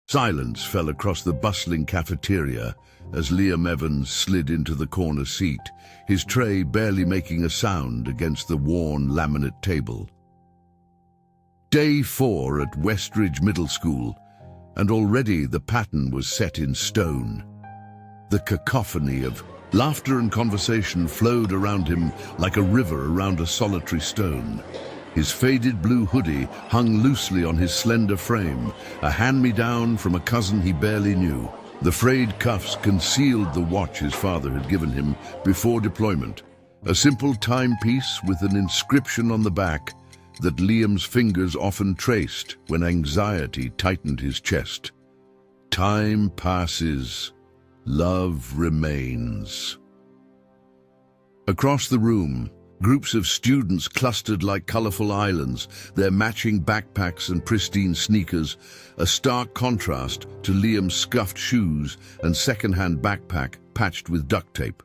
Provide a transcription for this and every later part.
Silence fell across the bustling cafeteria as Liam Evans slid into the corner seat, his tray barely making a sound against the worn laminate table. Day 4 at Westridge Middle School, and already the pattern was set in stone. The cacophony of laughter and conversation flowed around him like a river around a solitary stone. His faded blue hoodie hung loosely on his slender frame, a hand-me-down from a cousin he barely knew. The frayed cuffs concealed the watch his father had given him before deployment, a simple timepiece with an inscription on the back that Liam's fingers often traced when anxiety tightened his chest. Time passes, love remains. Across the room, groups of students clustered like colorful islands, their matching backpacks and pristine sneakers, a stark contrast to Liam's scuffed shoes and second-hand backpack patched with duct tape.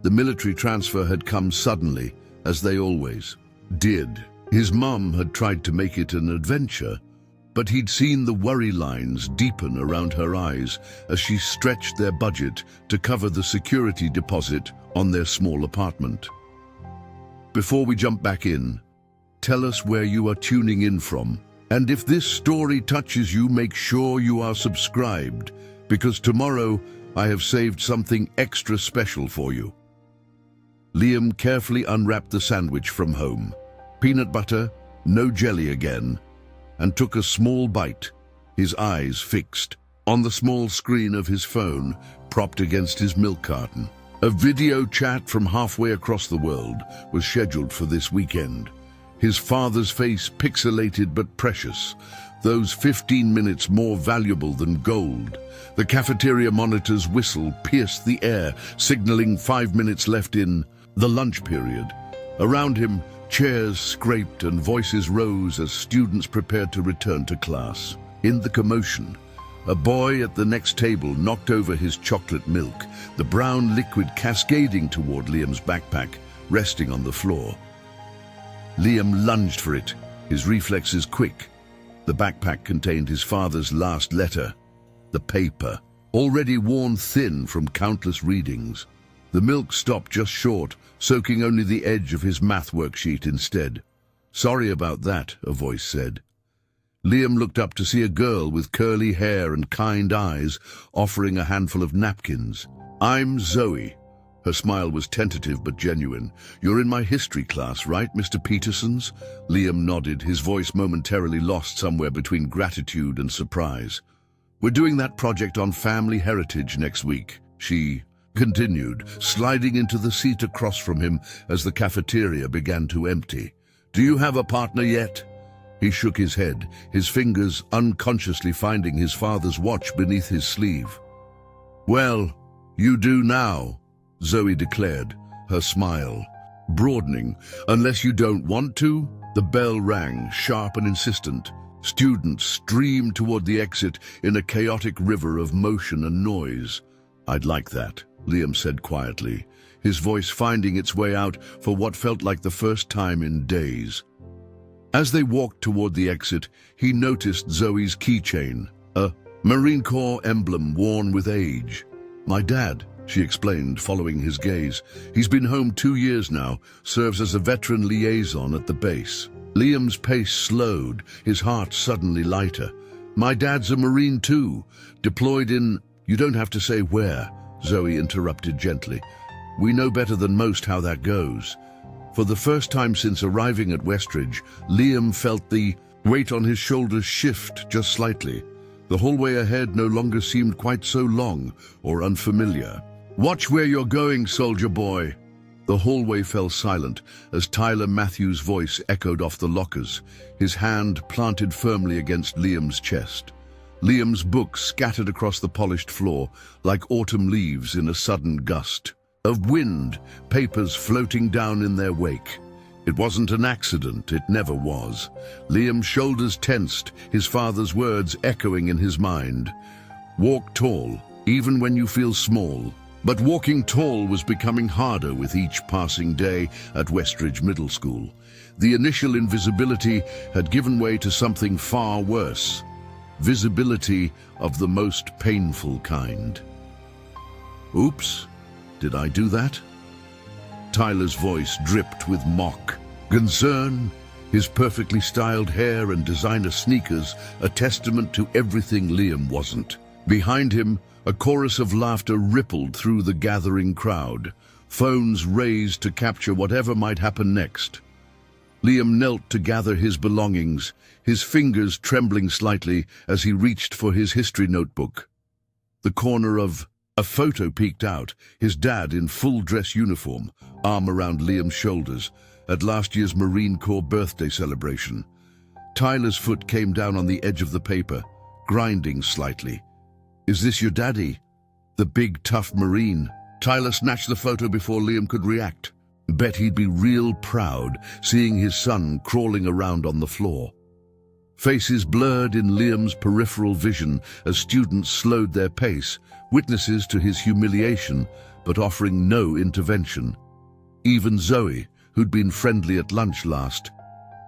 The military transfer had come suddenly, as they always did. His mum had tried to make it an adventure, but he'd seen the worry lines deepen around her eyes as she stretched their budget to cover the security deposit on their small apartment. Before we jump back in, tell us where you are tuning in from. And if this story touches you, make sure you are subscribed, because tomorrow I have saved something extra special for you. Liam carefully unwrapped the sandwich from home. Peanut butter, no jelly again, and took a small bite, his eyes fixed on the small screen of his phone propped against his milk carton. A video chat from halfway across the world was scheduled for this weekend. His father's face pixelated but precious, those 15 minutes more valuable than gold. The cafeteria monitor's whistle pierced the air, signaling 5 minutes left in the lunch period. Around him, chairs scraped and voices rose as students prepared to return to class. In the commotion, a boy at the next table knocked over his chocolate milk, the brown liquid cascading toward Liam's backpack, resting on the floor. Liam lunged for it, his reflexes quick. The backpack contained his father's last letter, the paper, already worn thin from countless readings. The milk stopped just short, soaking only the edge of his math worksheet instead. "Sorry about that," a voice said. Liam looked up to see a girl with curly hair and kind eyes offering a handful of napkins. "I'm Zoe." Her smile was tentative but genuine. "You're in my history class, right, Mr. Peterson's?" Liam nodded, his voice momentarily lost somewhere between gratitude and surprise. "We're doing that project on family heritage next week," she continued, sliding into the seat across from him as the cafeteria began to empty. "Do you have a partner yet?" He shook his head, his fingers unconsciously finding his father's watch beneath his sleeve. "Well, you do now," Zoe declared, her smile broadening. "Unless you don't want to?" The bell rang, sharp and insistent. Students streamed toward the exit in a chaotic river of motion and noise. "I'd like that," Liam said quietly, his voice finding its way out for what felt like the first time in days. As they walked toward the exit, he noticed Zoe's keychain, a Marine Corps emblem worn with age. "My dad," she explained, following his gaze. "He's been home 2 years now, serves as a veteran liaison at the base." Liam's pace slowed, his heart suddenly lighter. "My dad's a Marine too, deployed in—" "You don't have to say where," Zoe interrupted gently. "We know better than most how that goes." For the first time since arriving at Westridge, Liam felt the weight on his shoulders shift just slightly. The hallway ahead no longer seemed quite so long or unfamiliar. "Watch where you're going, soldier boy." The hallway fell silent as Tyler Matthews' voice echoed off the lockers, his hand planted firmly against Liam's chest. Liam's books scattered across the polished floor like autumn leaves in a sudden gust of wind, papers floating down in their wake. It wasn't an accident, it never was. Liam's shoulders tensed, his father's words echoing in his mind. "Walk tall, even when you feel small." But walking tall was becoming harder with each passing day at Westridge Middle School. The initial invisibility had given way to something far worse. visibility of the most painful kind. "Oops, did I do that?" Tyler's voice dripped with mock concern, his perfectly styled hair and designer sneakers a testament to everything Liam wasn't. Behind him, a chorus of laughter rippled through the gathering crowd, phones raised to capture whatever might happen next. Liam knelt to gather his belongings, his fingers trembling slightly as he reached for his history notebook. The corner of a photo peeked out, his dad in full dress uniform, arm around Liam's shoulders, at last year's Marine Corps birthday celebration. Tyler's foot came down on the edge of the paper, grinding slightly. "Is this your daddy? The big, tough Marine?" Tyler snatched the photo before Liam could react. Bet he'd be real proud seeing his son crawling around on the floor. Faces blurred in Liam's peripheral vision as students slowed their pace, witnesses to his humiliation, but offering no intervention. Even Zoe, who'd been friendly at lunch last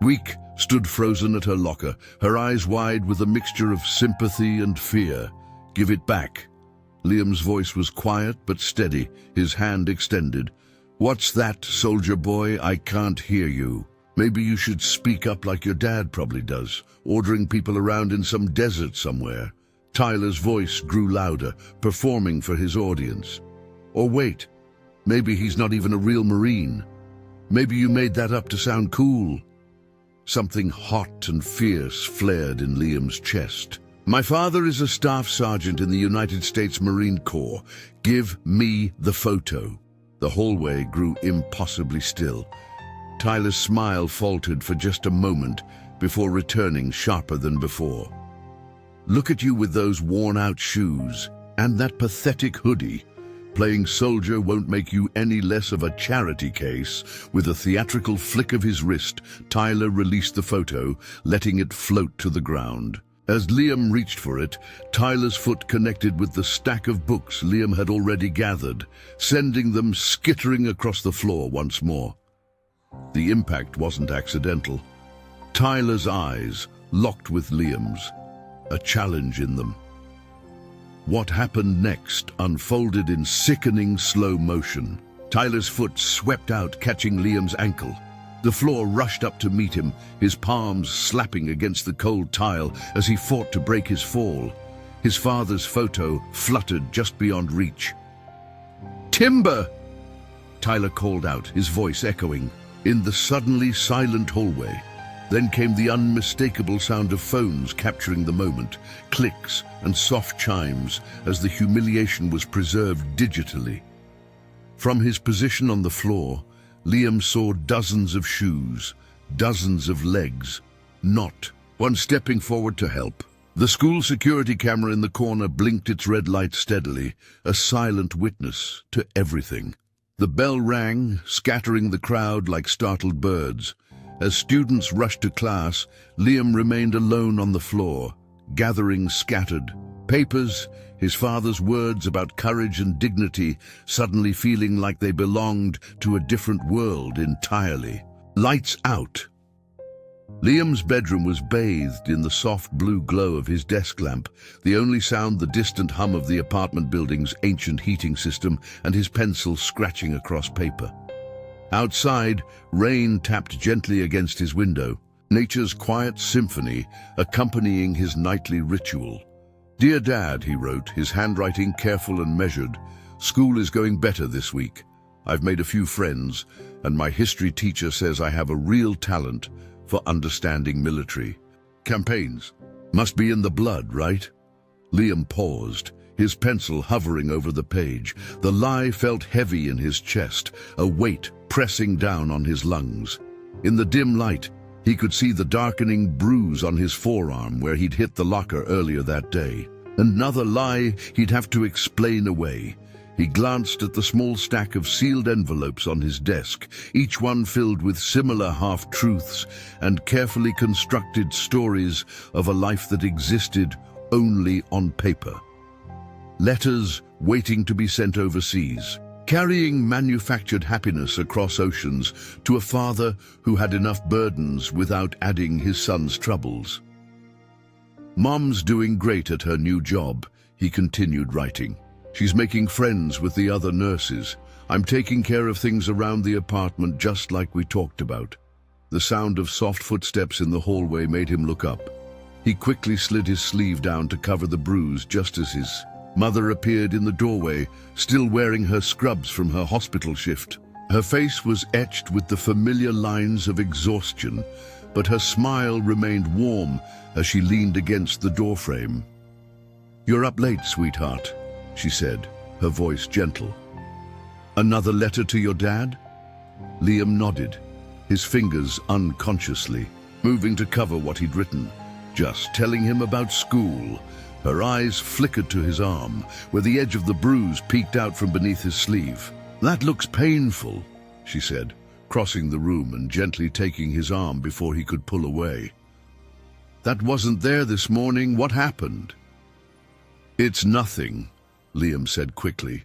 week, stood frozen at her locker, her eyes wide with a mixture of sympathy and fear. "Give it back." Liam's voice was quiet but steady, his hand extended. "What's that, soldier boy? I can't hear you." "Maybe you should speak up like your dad probably does, ordering people around in some desert somewhere." Tyler's voice grew louder, performing for his audience. "Or wait, maybe he's not even a real Marine. Maybe you made that up to sound cool." Something hot and fierce flared in Liam's chest. "My father is a staff sergeant in the United States Marine Corps. Give me the photo." The hallway grew impossibly still. Tyler's smile faltered for just a moment before returning sharper than before. "Look at you with those worn-out shoes and that pathetic hoodie. Playing soldier won't make you any less of a charity case." With a theatrical flick of his wrist, Tyler released the photo, letting it float to the ground. As Liam reached for it, Tyler's foot connected with the stack of books Liam had already gathered, sending them skittering across the floor once more. The impact wasn't accidental. Tyler's eyes locked with Liam's, a challenge in them. What happened next unfolded in sickening slow motion. Tyler's foot swept out, catching Liam's ankle. The floor rushed up to meet him, his palms slapping against the cold tile as he fought to break his fall. His father's photo fluttered just beyond reach. "Timber!" Tyler called out, his voice echoing. In the suddenly silent hallway, then came the unmistakable sound of phones capturing the moment, clicks and soft chimes as the humiliation was preserved digitally. From his position on the floor, Liam saw dozens of shoes, dozens of legs, not one stepping forward to help. The school security camera in the corner blinked its red light steadily, a silent witness to everything. The bell rang, scattering the crowd like startled birds. As students rushed to class, Liam remained alone on the floor, gathering scattered papers, his father's words about courage and dignity suddenly feeling like they belonged to a different world entirely. Lights out. Liam's bedroom was bathed in the soft blue glow of his desk lamp, the only sound the distant hum of the apartment building's ancient heating system and his pencil scratching across paper. Outside, rain tapped gently against his window, nature's quiet symphony accompanying his nightly ritual. "Dear Dad," he wrote, his handwriting careful and measured, "school is going better this week. I've made a few friends, and my history teacher says I have a real talent for understanding military campaigns. Must be in the blood, right?" Liam paused, his pencil hovering over the page. The lie felt heavy in his chest, a weight pressing down on his lungs. In the dim light, he could see the darkening bruise on his forearm where he'd hit the locker earlier that day. Another lie he'd have to explain away. He glanced at the small stack of sealed envelopes on his desk, each one filled with similar half-truths and carefully constructed stories of a life that existed only on paper. Letters waiting to be sent overseas, carrying manufactured happiness across oceans to a father who had enough burdens without adding his son's troubles. Mom's doing great at her new job, he continued writing. She's making friends with the other nurses. I'm taking care of things around the apartment just like we talked about. The sound of soft footsteps in the hallway made him look up. He quickly slid his sleeve down to cover the bruise just as his mother appeared in the doorway, still wearing her scrubs from her hospital shift. Her face was etched with the familiar lines of exhaustion, but her smile remained warm as she leaned against the doorframe. "You're up late, sweetheart," she said, her voice gentle. "Another letter to your dad?" Liam nodded, his fingers unconsciously moving to cover what he'd written. "Just telling him about school." Her eyes flickered to his arm, where the edge of the bruise peeked out from beneath his sleeve. "That looks painful," she said, crossing the room and gently taking his arm before he could pull away. "That wasn't there this morning. What happened?" "It's nothing," Liam said quickly.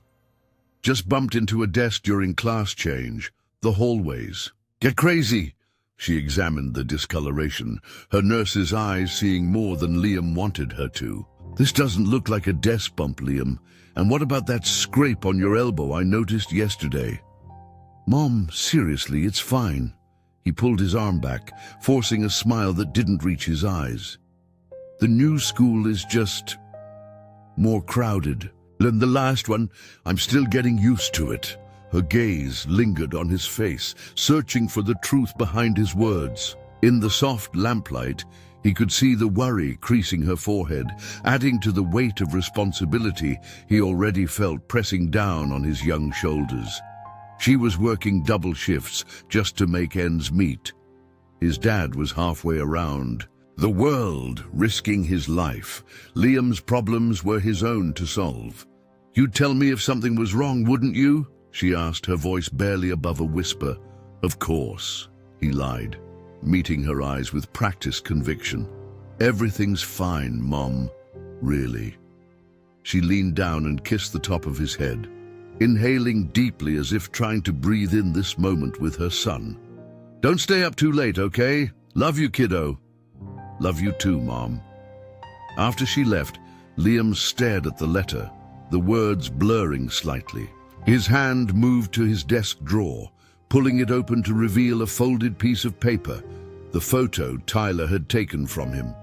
"Just bumped into a desk during class change. The hallways." "Get crazy!" She examined the discoloration, her nurse's eyes seeing more than Liam wanted her to. "This doesn't look like a desk bump, Liam. And what about that scrape on your elbow I noticed yesterday?" "Mom, seriously, it's fine." He pulled his arm back, forcing a smile that didn't reach his eyes. "The new school is just more crowded than the last one. I'm still getting used to it." Her gaze lingered on his face, searching for the truth behind his words. In the soft lamplight, he could see the worry creasing her forehead, adding to the weight of responsibility he already felt pressing down on his young shoulders. She was working double shifts just to make ends meet. His dad was halfway around the world, risking his life. Liam's problems were his own to solve. "You'd tell me if something was wrong, wouldn't you?" she asked, her voice barely above a whisper. "Of course," he lied, meeting her eyes with practiced conviction. "Everything's fine, Mom. Really." She leaned down and kissed the top of his head, inhaling deeply as if trying to breathe in this moment with her son. "Don't stay up too late, okay? Love you, kiddo." "Love you too, Mom." After she left, Liam stared at the letter, the words blurring slightly. His hand moved to his desk drawer, pulling it open to reveal a folded piece of paper, the photo Tyler had taken from him.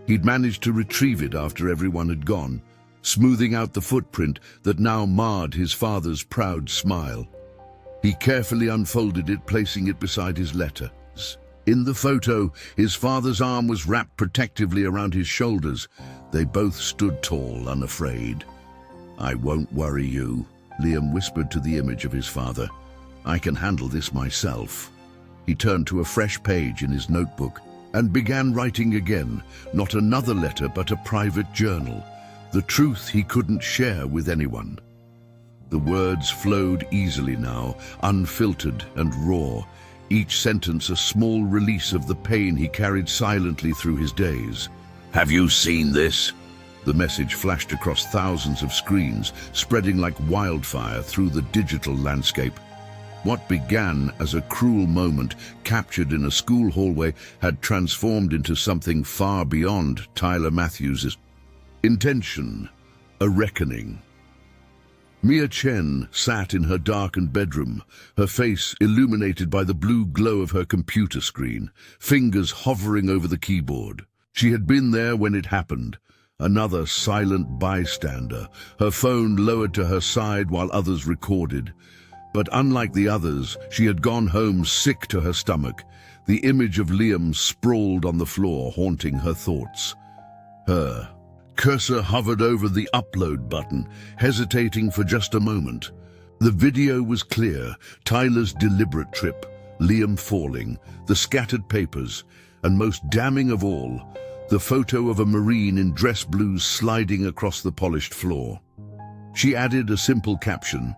He'd managed to retrieve it after everyone had gone, smoothing out the footprint that now marred his father's proud smile. He carefully unfolded it, placing it beside his letters. In the photo, his father's arm was wrapped protectively around his shoulders. They both stood tall, unafraid. "I won't worry you," Liam whispered to the image of his father. "I can handle this myself." He turned to a fresh page in his notebook and began writing again, not another letter but a private journal, the truth he couldn't share with anyone. The words flowed easily now, unfiltered and raw, each sentence a small release of the pain he carried silently through his days. "Have you seen this?" The message flashed across thousands of screens, spreading like wildfire through the digital landscape. What began as a cruel moment captured in a school hallway had transformed into something far beyond Tyler Matthews' intention, a reckoning. Mia Chen sat in her darkened bedroom, her face illuminated by the blue glow of her computer screen, fingers hovering over the keyboard. She had been there when it happened, another silent bystander, her phone lowered to her side while others recorded. But unlike the others, she had gone home sick to her stomach. The image of Liam sprawled on the floor, haunting her thoughts. Her cursor hovered over the upload button, hesitating for just a moment. The video was clear, Tyler's deliberate trip, Liam falling, the scattered papers, and most damning of all, the photo of a Marine in dress blues sliding across the polished floor. She added a simple caption,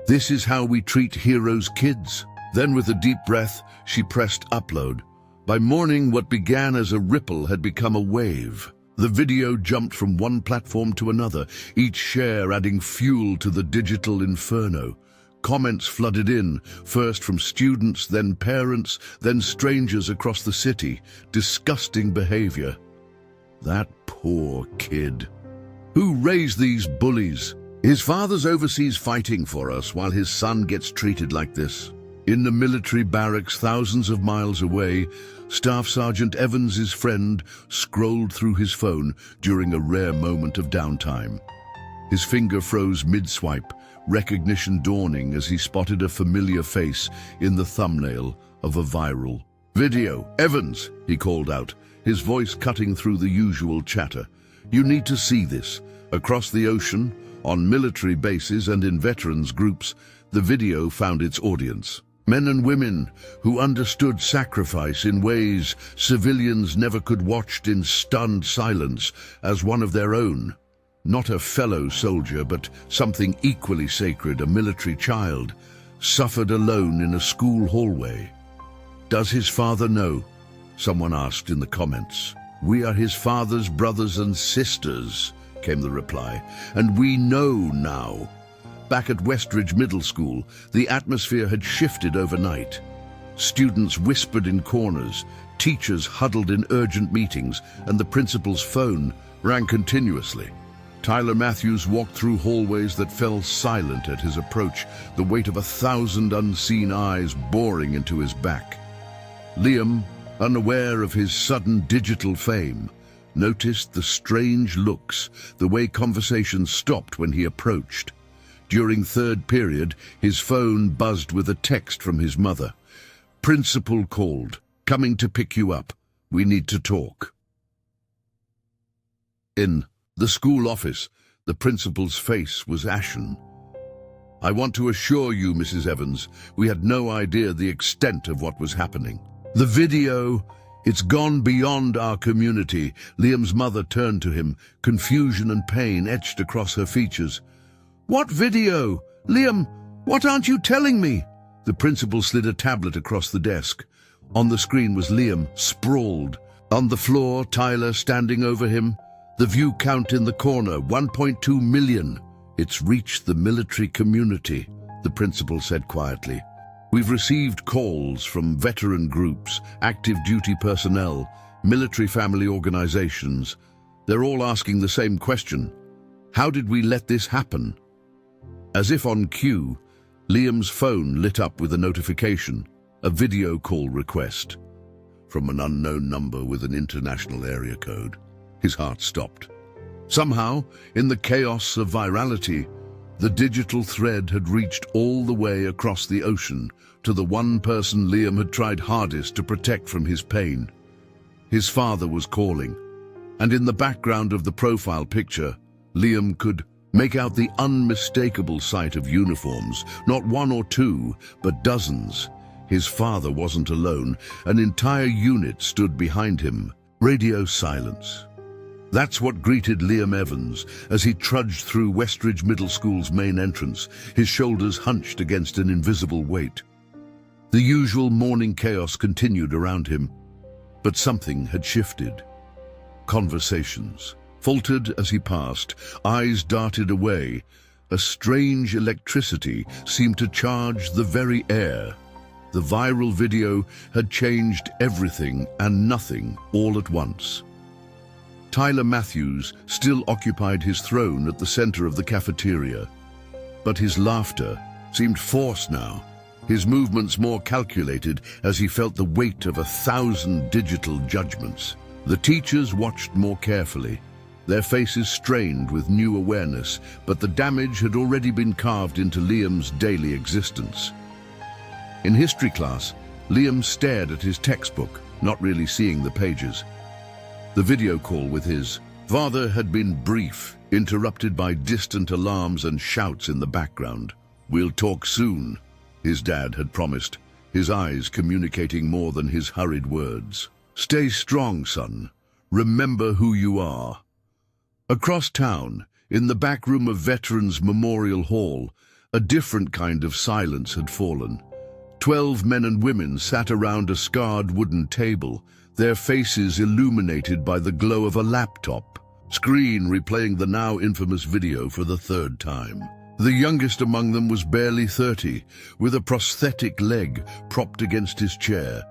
"This is how we treat heroes' kids." Then with a deep breath, she pressed upload. By morning, what began as a ripple had become a wave. The video jumped from one platform to another, each share adding fuel to the digital inferno. Comments flooded in, first from students, then parents, then strangers across the city. Disgusting behavior. That poor kid. Who raised these bullies? His father's overseas fighting for us while his son gets treated like this. In the military barracks thousands of miles away, Staff Sergeant Evans's friend scrolled through his phone during a rare moment of downtime. His finger froze mid-swipe, recognition dawning as he spotted a familiar face in the thumbnail of a viral video. "Evans," he called out, his voice cutting through the usual chatter. "You need to see this." Across the ocean, on military bases and in veterans groups, the video found its audience. Men and women who understood sacrifice in ways civilians never could, watched in stunned silence as one of their own. Not a fellow soldier, but something equally sacred, a military child, suffered alone in a school hallway. "Does his father know?" someone asked in the comments. "We are his father's brothers and sisters," came the reply, "and we know now." Back at Westridge Middle School, the atmosphere had shifted overnight. Students whispered in corners, teachers huddled in urgent meetings, and the principal's phone rang continuously. Tyler Matthews walked through hallways that fell silent at his approach, the weight of 1,000 unseen eyes boring into his back. Liam, unaware of his sudden digital fame, noticed the strange looks, the way conversations stopped when he approached. During third period, his phone buzzed with a text from his mother. "Principal called. Coming to pick you up. We need to talk." In the school office, the principal's face was ashen. "I want to assure you, Mrs. Evans, we had no idea the extent of what was happening. The video, it's gone beyond our community." Liam's mother turned to him, confusion and pain etched across her features. "What video? Liam, what aren't you telling me?" The principal slid a tablet across the desk. On the screen was Liam, sprawled. On the floor, Tyler standing over him. The view count in the corner, 1.2 million. "It's reached the military community," the principal said quietly. "We've received calls from veteran groups, active duty personnel, military family organizations. They're all asking the same question. How did we let this happen?" As if on cue, Liam's phone lit up with a notification, a video call request. From an unknown number with an international area code. His heart stopped. Somehow, in the chaos of virality, the digital thread had reached all the way across the ocean to the one person Liam had tried hardest to protect from his pain. His father was calling, and in the background of the profile picture, Liam could make out the unmistakable sight of uniforms, not one or two, but dozens. His father wasn't alone. An entire unit stood behind him. Radio silence. That's what greeted Liam Evans as he trudged through Westridge Middle School's main entrance, his shoulders hunched against an invisible weight. The usual morning chaos continued around him, but something had shifted. Conversations faltered as he passed, eyes darted away. A strange electricity seemed to charge the very air. The viral video had changed everything and nothing all at once. Tyler Matthews still occupied his throne at the center of the cafeteria, but his laughter seemed forced now, his movements more calculated as he felt the weight of 1,000 digital judgments. The teachers watched more carefully, their faces strained with new awareness, but the damage had already been carved into Liam's daily existence. In history class, Liam stared at his textbook, not really seeing the pages. The video call with his father had been brief, interrupted by distant alarms and shouts in the background. "We'll talk soon," his dad had promised, his eyes communicating more than his hurried words. "Stay strong, son. Remember who you are." Across town, in the back room of Veterans Memorial Hall, a different kind of silence had fallen. 12 men and women sat around a scarred wooden table, their faces illuminated by the glow of a laptop screen replaying the now infamous video for the third time. The youngest among them was barely 30, with a prosthetic leg propped against his chair.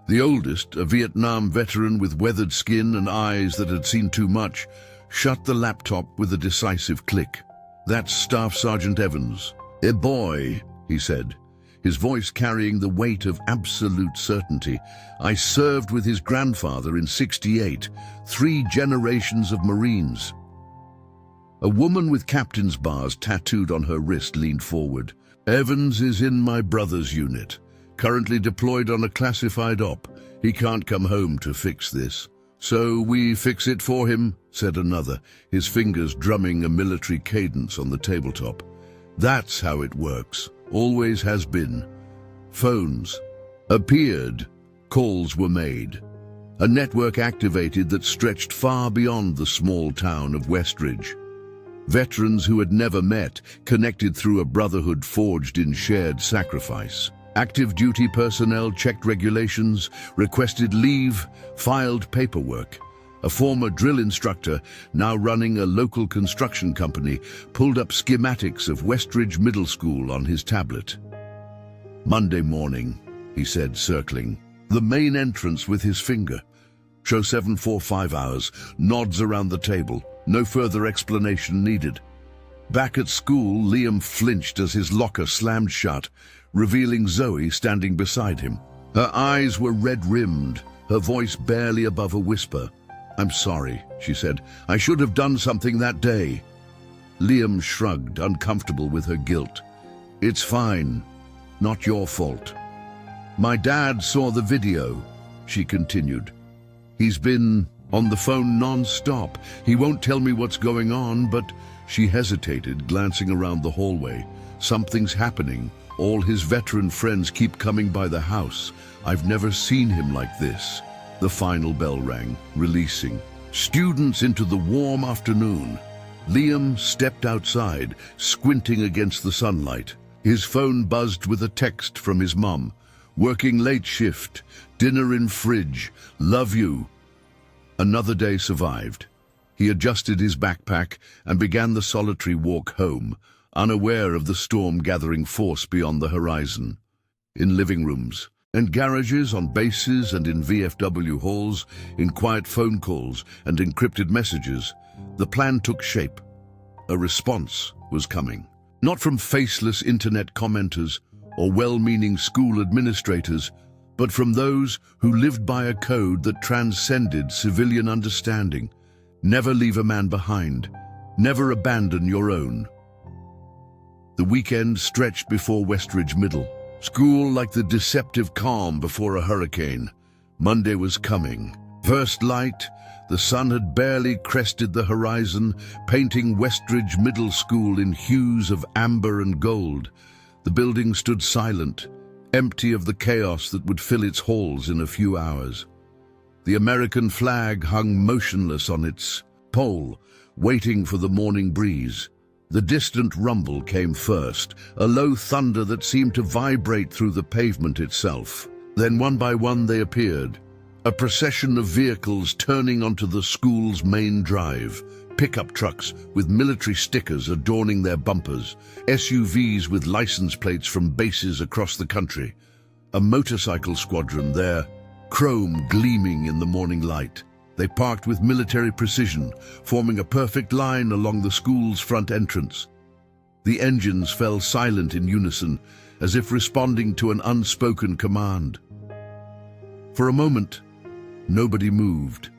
The oldest, a Vietnam veteran with weathered skin and eyes that had seen too much, shut the laptop with a decisive click. "That's Staff Sergeant Evans." "A boy," he said, his voice carrying the weight of absolute certainty. "I served with his grandfather in '68, 3 generations of Marines." A woman with captain's bars tattooed on her wrist leaned forward. "Evans is in my brother's unit, currently deployed on a classified op. He can't come home to fix this." "So we fix it for him," said another, his fingers drumming a military cadence on the tabletop. "That's how it works. Always has been." Phones appeared. Calls were made. A network activated that stretched far beyond the small town of Westridge. Veterans who had never met, connected through a brotherhood forged in shared sacrifice. Active duty personnel checked regulations, requested leave, filed paperwork. A former drill instructor, now running a local construction company, pulled up schematics of Westridge Middle School on his tablet. "Monday morning," he said, circling. "The main entrance with his finger. Show 745 hours, nods around the table. No further explanation needed." Back at school, Liam flinched as his locker slammed shut, revealing Zoe standing beside him. Her eyes were red-rimmed, her voice barely above a whisper. "I'm sorry," she said. "I should have done something that day." Liam shrugged, uncomfortable with her guilt. "It's fine. Not your fault." "My dad saw the video," she continued. "He's been on the phone non-stop. He won't tell me what's going on, but..." She hesitated, glancing around the hallway. "Something's happening. All his veteran friends keep coming by the house. I've never seen him like this." The final bell rang, releasing students into the warm afternoon. Liam stepped outside, squinting against the sunlight. His phone buzzed with a text from his mum. "Working late shift. Dinner in fridge. Love you." Another day survived. He adjusted his backpack and began the solitary walk home, unaware of the storm gathering force beyond the horizon. In living rooms and garages, on bases and in VFW halls, in quiet phone calls and encrypted messages, the plan took shape. A response was coming. Not from faceless internet commenters or well-meaning school administrators, but from those who lived by a code that transcended civilian understanding. Never leave a man behind. Never abandon your own. The weekend stretched before Westridge Middle. School like the deceptive calm before a hurricane. Monday was coming. First light, the sun had barely crested the horizon, painting Westridge Middle School in hues of amber and gold. The building stood silent, empty of the chaos that would fill its halls in a few hours. The American flag hung motionless on its pole, waiting for the morning breeze. The distant rumble came first, a low thunder that seemed to vibrate through the pavement itself. Then one by one they appeared, a procession of vehicles turning onto the school's main drive. Pickup trucks with military stickers adorning their bumpers, SUVs with license plates from bases across the country. A motorcycle squadron there, chrome gleaming in the morning light. They parked with military precision, forming a perfect line along the school's front entrance. The engines fell silent in unison, as if responding to an unspoken command. For a moment, nobody moved.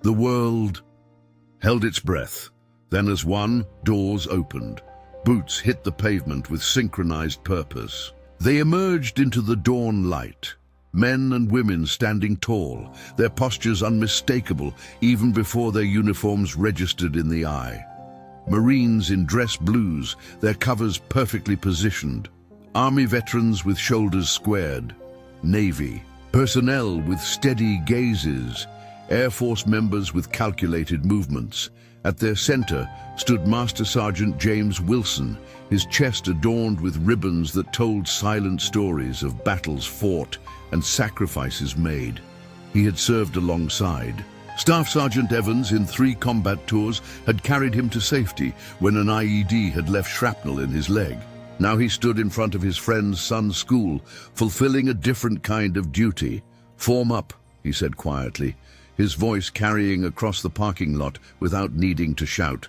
The world held its breath. Then as one, doors opened. Boots hit the pavement with synchronized purpose. They emerged into the dawn light. Men and women standing tall, their postures unmistakable even before their uniforms registered in the eye. Marines in dress blues, their covers perfectly positioned. Army veterans with shoulders squared. Navy. Personnel with steady gazes. Air Force members with calculated movements. At their center stood Master Sergeant James Wilson, his chest adorned with ribbons that told silent stories of battles fought and sacrifices made. He had served alongside. Staff Sergeant Evans, in 3 combat tours, had carried him to safety when an IED had left shrapnel in his leg. Now he stood in front of his friend's son's school, fulfilling a different kind of duty, "Form up," he said quietly, his voice carrying across the parking lot without needing to shout.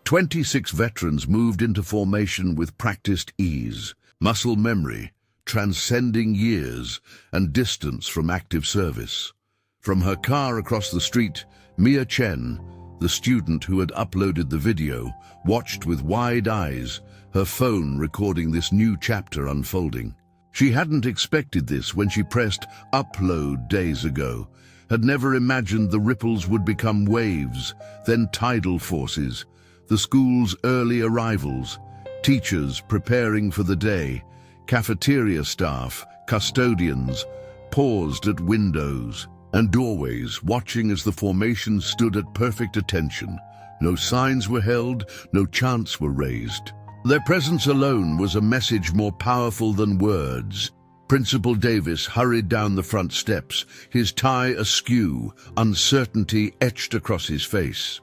26 veterans moved into formation with practiced ease, muscle memory, transcending years and distance from active service. From her car across the street, Mia Chen, the student who had uploaded the video, watched with wide eyes, her phone recording this new chapter unfolding. She hadn't expected this when she pressed upload days ago, had never imagined the ripples would become waves, then tidal forces, the school's early arrivals, teachers preparing for the day, cafeteria staff, custodians, paused at windows and doorways, watching as the formation stood at perfect attention. No signs were held, no chants were raised. Their presence alone was a message more powerful than words. Principal Davis hurried down the front steps, his tie askew, uncertainty etched across his face.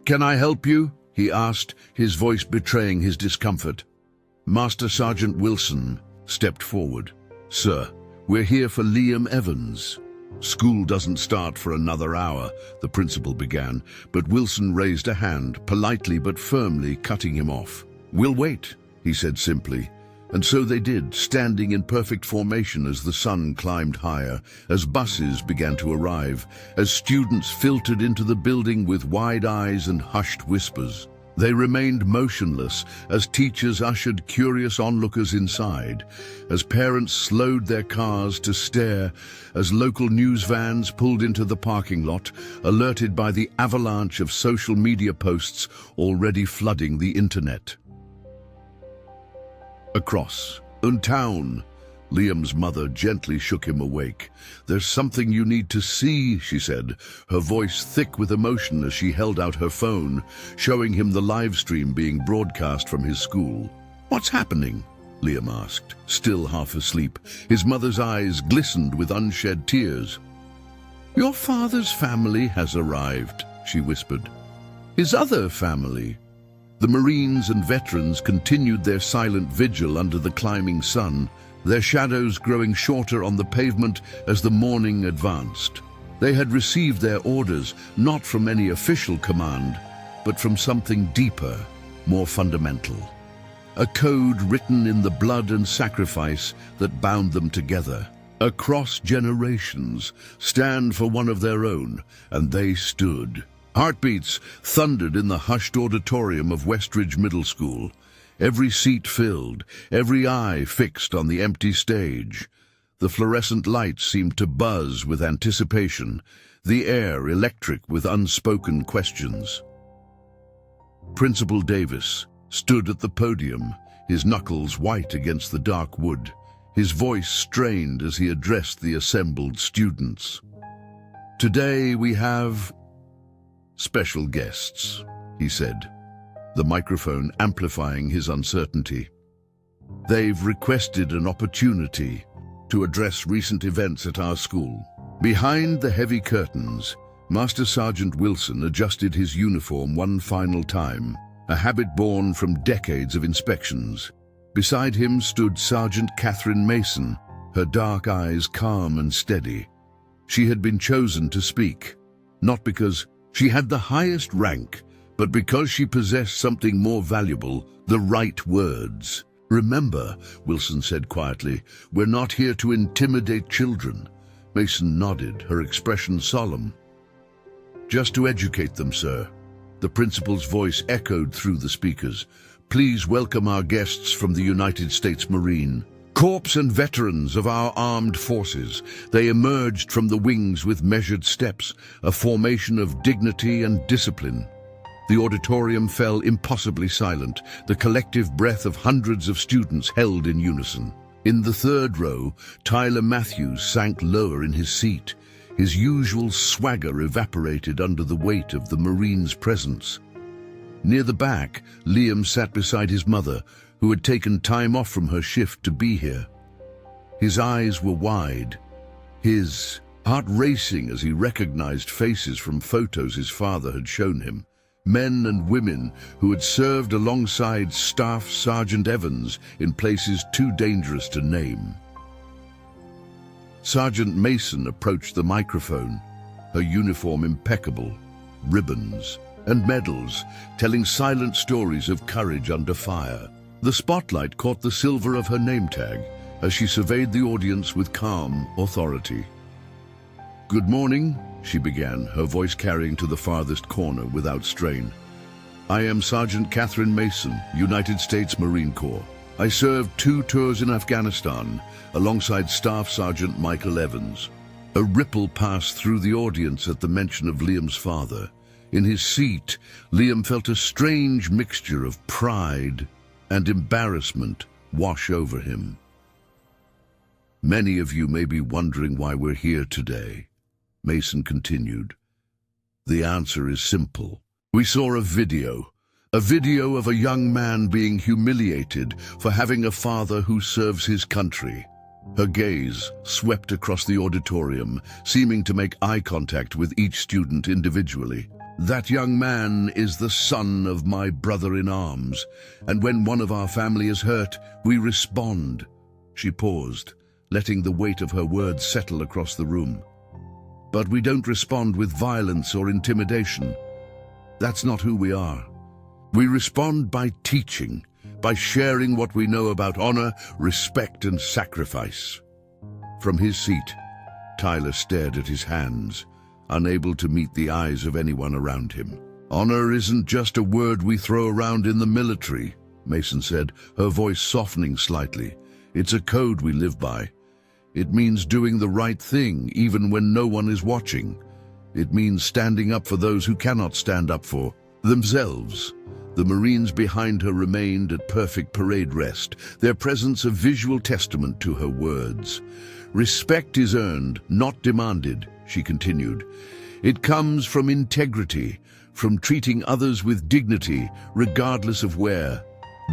"Can I help you?" he asked, his voice betraying his discomfort. Master Sergeant Wilson stepped forward. "Sir, we're here for Liam Evans." "School doesn't start for another hour," the principal began, but Wilson raised a hand, politely but firmly cutting him off. "We'll wait," he said simply. And so they did, standing in perfect formation as the sun climbed higher, as buses began to arrive, as students filtered into the building with wide eyes and hushed whispers. They remained motionless as teachers ushered curious onlookers inside, as parents slowed their cars to stare, as local news vans pulled into the parking lot, alerted by the avalanche of social media posts already flooding the internet. Across town, Liam's mother gently shook him awake. "There's something you need to see," she said, her voice thick with emotion as she held out her phone, showing him the live stream being broadcast from his school. "What's happening?" Liam asked, still half asleep. His mother's eyes glistened with unshed tears. "Your father's family has arrived," she whispered. "His other family." The Marines and veterans continued their silent vigil under the climbing sun, their shadows growing shorter on the pavement as the morning advanced. They had received their orders not from any official command, but from something deeper, more fundamental. A code written in the blood and sacrifice that bound them together. Across generations, stand for one of their own, and they stood. Heartbeats thundered in the hushed auditorium of Westridge Middle School. Every seat filled, every eye fixed on the empty stage. The fluorescent lights seemed to buzz with anticipation, the air electric with unspoken questions. Principal Davis stood at the podium, his knuckles white against the dark wood, his voice strained as he addressed the assembled students. "Today we have special guests," he said, the microphone amplifying his uncertainty. "They've requested an opportunity to address recent events at our school." Behind the heavy curtains, Master Sergeant Wilson adjusted his uniform one final time, a habit born from decades of inspections. Beside him stood Sergeant Catherine Mason, her dark eyes calm and steady. She had been chosen to speak, not because she had the highest rank, but because she possessed something more valuable, the right words. "Remember," Wilson said quietly, "we're not here to intimidate children." Mason nodded, her expression solemn. "Just to educate them, sir." The principal's voice echoed through the speakers. "Please welcome our guests from the United States Marine Corps and veterans of our armed forces. They emerged from the wings with measured steps, a formation of dignity and discipline." The auditorium fell impossibly silent, the collective breath of hundreds of students held in unison. In the third row, Tyler Matthews sank lower in his seat. His usual swagger evaporated under the weight of the Marine's presence. Near the back, Liam sat beside his mother, who had taken time off from her shift to be here. His eyes were wide, his heart racing as he recognized faces from photos his father had shown him. Men and women who had served alongside Staff Sergeant Evans in places too dangerous to name. Sergeant Mason approached the microphone, her uniform impeccable, ribbons and medals, telling silent stories of courage under fire. The spotlight caught the silver of her name tag as she surveyed the audience with calm authority. "Good morning," she began, her voice carrying to the farthest corner without strain. "I am Sergeant Catherine Mason, United States Marine Corps. I served 2 tours in Afghanistan alongside Staff Sergeant Michael Evans." A ripple passed through the audience at the mention of Liam's father. In his seat, Liam felt a strange mixture of pride and embarrassment wash over him. "Many of you may be wondering why we're here today," Mason continued. "The answer is simple. We saw a video of a young man being humiliated for having a father who serves his country." Her gaze swept across the auditorium, seeming to make eye contact with each student individually. "That young man is the son of my brother-in-arms, and when one of our family is hurt, we respond." She paused, letting the weight of her words settle across the room. "But we don't respond with violence or intimidation. That's not who we are. We respond by teaching, by sharing what we know about honor, respect, and sacrifice." From his seat, Tyler stared at his hands, unable to meet the eyes of anyone around him. "Honor isn't just a word we throw around in the military," Mason said, her voice softening slightly. "It's a code we live by. It means doing the right thing even when no one is watching. It means standing up for those who cannot stand up for themselves." The Marines behind her remained at perfect parade rest, their presence a visual testament to her words. "Respect is earned, not demanded," she continued. "It comes from integrity, from treating others with dignity, regardless of where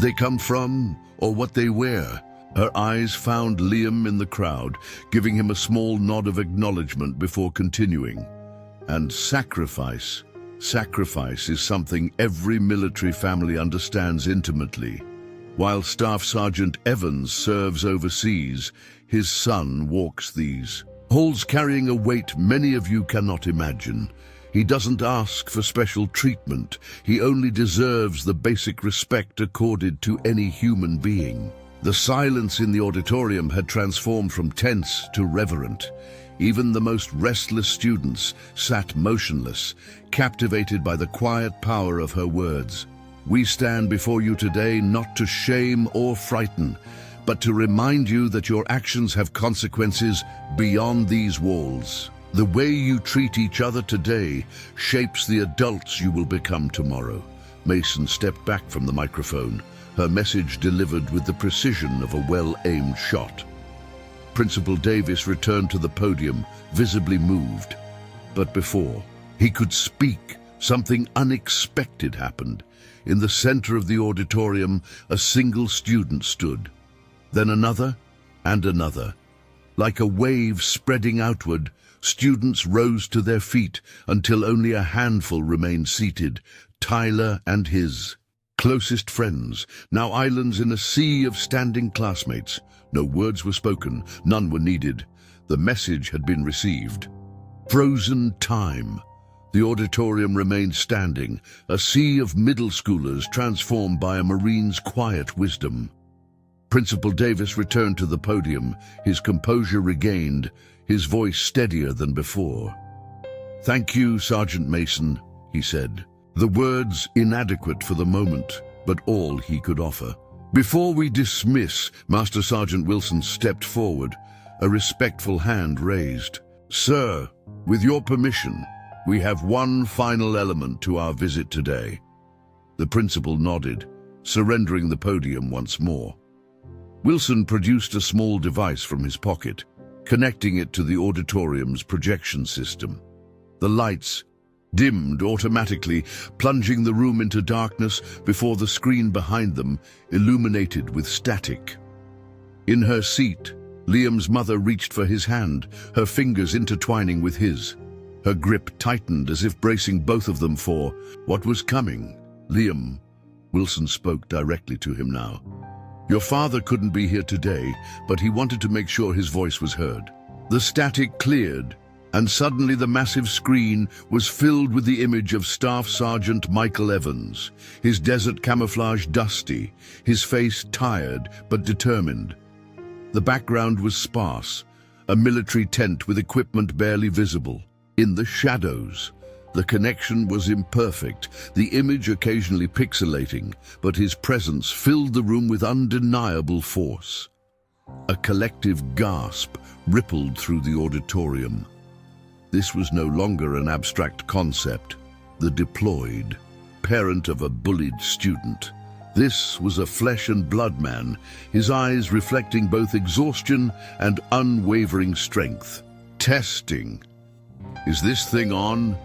they come from or what they wear." Her eyes found Liam in the crowd, giving him a small nod of acknowledgement before continuing. "And sacrifice is something every military family understands intimately. While Staff Sergeant Evans serves overseas, his son walks these halls carrying a weight many of you cannot imagine. He doesn't ask for special treatment. He only deserves the basic respect accorded to any human being." The silence in the auditorium had transformed from tense to reverent. Even the most restless students sat motionless, captivated by the quiet power of her words. "We stand before you today not to shame or frighten, but to remind you that your actions have consequences beyond these walls. The way you treat each other today shapes the adults you will become tomorrow." Mason stepped back from the microphone, her message delivered with the precision of a well-aimed shot. Principal Davis returned to the podium, visibly moved. But before he could speak, something unexpected happened. In the center of the auditorium, a single student stood. Then another and another. Like a wave spreading outward, students rose to their feet until only a handful remained seated, Tyler and his closest friends, now islands in a sea of standing classmates. No words were spoken, none were needed. The message had been received. Frozen time. The auditorium remained standing, a sea of middle schoolers transformed by a Marine's quiet wisdom. Principal Davis returned to the podium, his composure regained, his voice steadier than before. "Thank you, Sergeant Mason," he said. The words inadequate for the moment, but all he could offer. "Before we dismiss," Master Sergeant Wilson stepped forward, a respectful hand raised. "Sir, with your permission, we have one final element to our visit today." The principal nodded, surrendering the podium once more. Wilson produced a small device from his pocket, connecting it to the auditorium's projection system. The lights dimmed automatically, plunging the room into darkness before the screen behind them illuminated with static. In her seat, Liam's mother reached for his hand, her fingers intertwining with his. Her grip tightened as if bracing both of them for what was coming. "Liam," Wilson spoke directly to him now. "Your father couldn't be here today, but he wanted to make sure his voice was heard. The static cleared, and suddenly the massive screen was filled with the image of Staff Sergeant Michael Evans, his desert camouflage dusty, his face tired but determined. The background was sparse, a military tent with equipment barely visible. In the shadows, the connection was imperfect, the image occasionally pixelating, but his presence filled the room with undeniable force. A collective gasp rippled through the auditorium. This was no longer an abstract concept. The deployed, parent of a bullied student. This was a flesh and blood man, his eyes reflecting both exhaustion and unwavering strength. Testing. Is this thing on?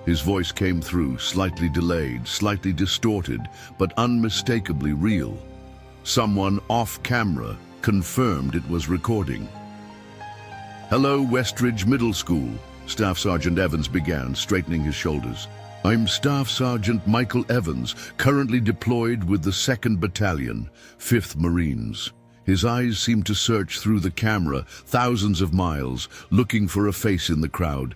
His voice came through, slightly delayed, slightly distorted, but unmistakably real. Someone off camera confirmed it was recording. "Hello, Westridge Middle School," Staff Sergeant Evans began, straightening his shoulders. "I'm Staff Sergeant Michael Evans, currently deployed with the 2nd Battalion, 5th Marines." His eyes seemed to search through the camera, thousands of miles, looking for a face in the crowd.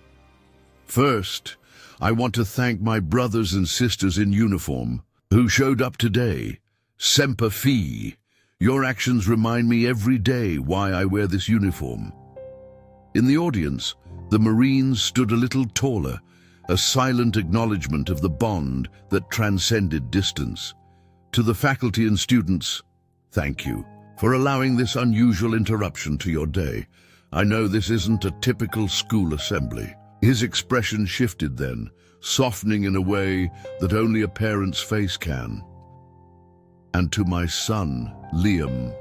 "First, I want to thank my brothers and sisters in uniform who showed up today. Semper Fi. Your actions remind me every day why I wear this uniform." In the audience, the Marines stood a little taller, a silent acknowledgement of the bond that transcended distance. To the faculty and students, thank you for allowing this unusual interruption to your day. I know this isn't a typical school assembly. His expression shifted then, softening in a way that only a parent's face can. "And to my son, Liam."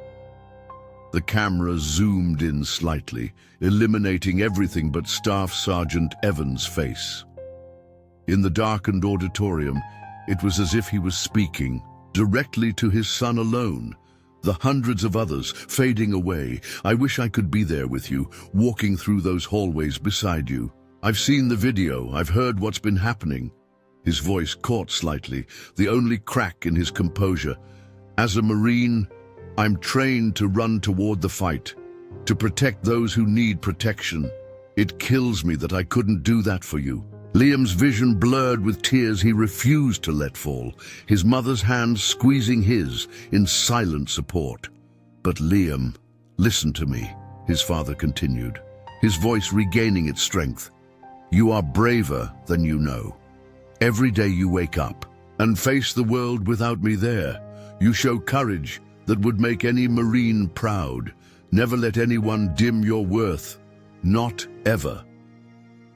The camera zoomed in slightly, eliminating everything but Staff Sergeant Evans' face. In the darkened auditorium, it was as if he was speaking directly to his son alone. The hundreds of others fading away. "I wish I could be there with you, walking through those hallways beside you. I've seen the video, I've heard what's been happening." His voice caught slightly, the only crack in his composure. "As a Marine, I'm trained to run toward the fight, to protect those who need protection. It kills me that I couldn't do that for you." Liam's vision blurred with tears he refused to let fall, his mother's hand squeezing his in silent support. "But Liam, listen to me," his father continued, his voice regaining its strength. "You are braver than you know. Every day you wake up and face the world without me there. You show courage that would make any Marine proud. Never let anyone dim your worth. Not ever."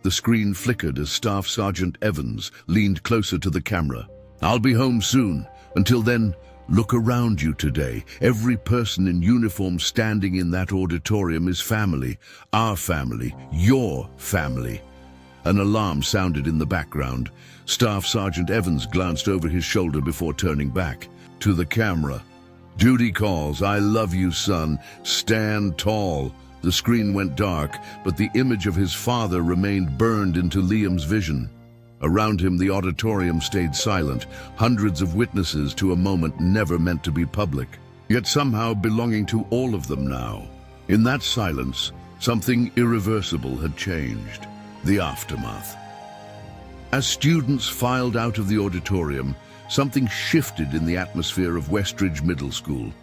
The screen flickered as Staff Sergeant Evans leaned closer to the camera. "I'll be home soon. Until then, look around you today. Every person in uniform standing in that auditorium is family. Our family. Your family." An alarm sounded in the background. Staff Sergeant Evans glanced over his shoulder before turning back to the camera. "Duty calls. I love you, son. Stand tall." The screen went dark, but the image of his father remained burned into Liam's vision. Around him, the auditorium stayed silent, hundreds of witnesses to a moment never meant to be public, yet somehow belonging to all of them now. In that silence, something irreversible had changed. The aftermath. As students filed out of the auditorium, something shifted in the atmosphere of Westridge Middle School.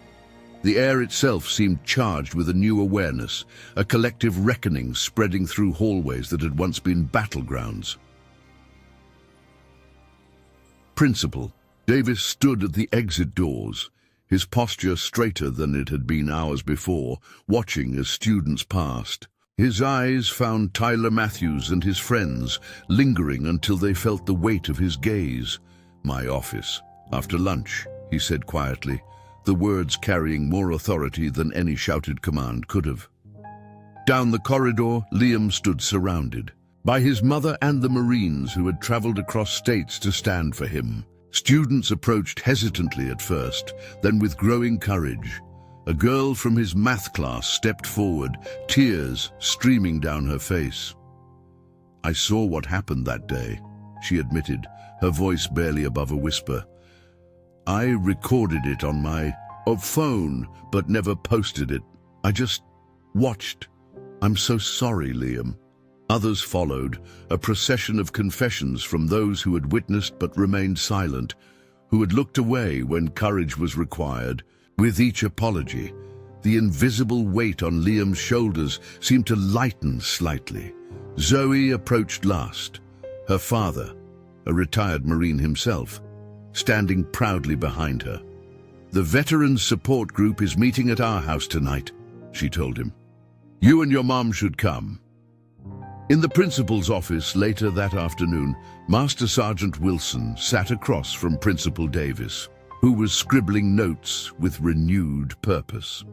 The air itself seemed charged with a new awareness, a collective reckoning spreading through hallways that had once been battlegrounds. Principal Davis stood at the exit doors, his posture straighter than it had been hours before, watching as students passed. His eyes found Tyler Matthews and his friends, lingering until they felt the weight of his gaze. "My office. After lunch," he said quietly, the words carrying more authority than any shouted command could have. Down the corridor, Liam stood surrounded by his mother and the Marines who had traveled across states to stand for him. Students approached hesitantly at first, then with growing courage. A girl from his math class stepped forward, tears streaming down her face. "I saw what happened that day," she admitted, her voice barely above a whisper. "I recorded it on my phone, but never posted it. I just watched. "I'm so sorry, Liam." Others followed, a procession of confessions from those who had witnessed but remained silent, who had looked away when courage was required. With each apology, the invisible weight on Liam's shoulders seemed to lighten slightly. Zoe approached last, her father, a retired Marine himself, standing proudly behind her. "The Veterans Support Group is meeting at our house tonight," she told him. "You and your mom should come." In the principal's office later that afternoon, Master Sergeant Wilson sat across from Principal Davis, who was scribbling notes with renewed purpose.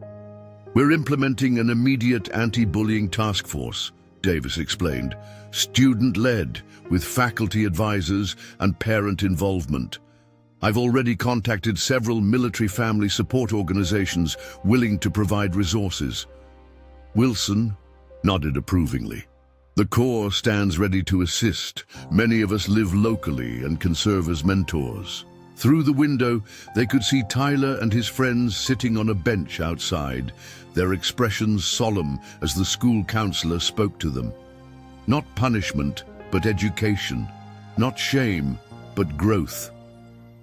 "We're implementing an immediate anti-bullying task force," Davis explained, "student-led, with faculty advisors and parent involvement. I've already contacted several military family support organizations willing to provide resources." Wilson nodded approvingly. "The Corps stands ready to assist. Many of us live locally and can serve as mentors." Through the window, they could see Tyler and his friends sitting on a bench outside, their expressions solemn as the school counselor spoke to them. Not punishment, but education. Not shame, but growth.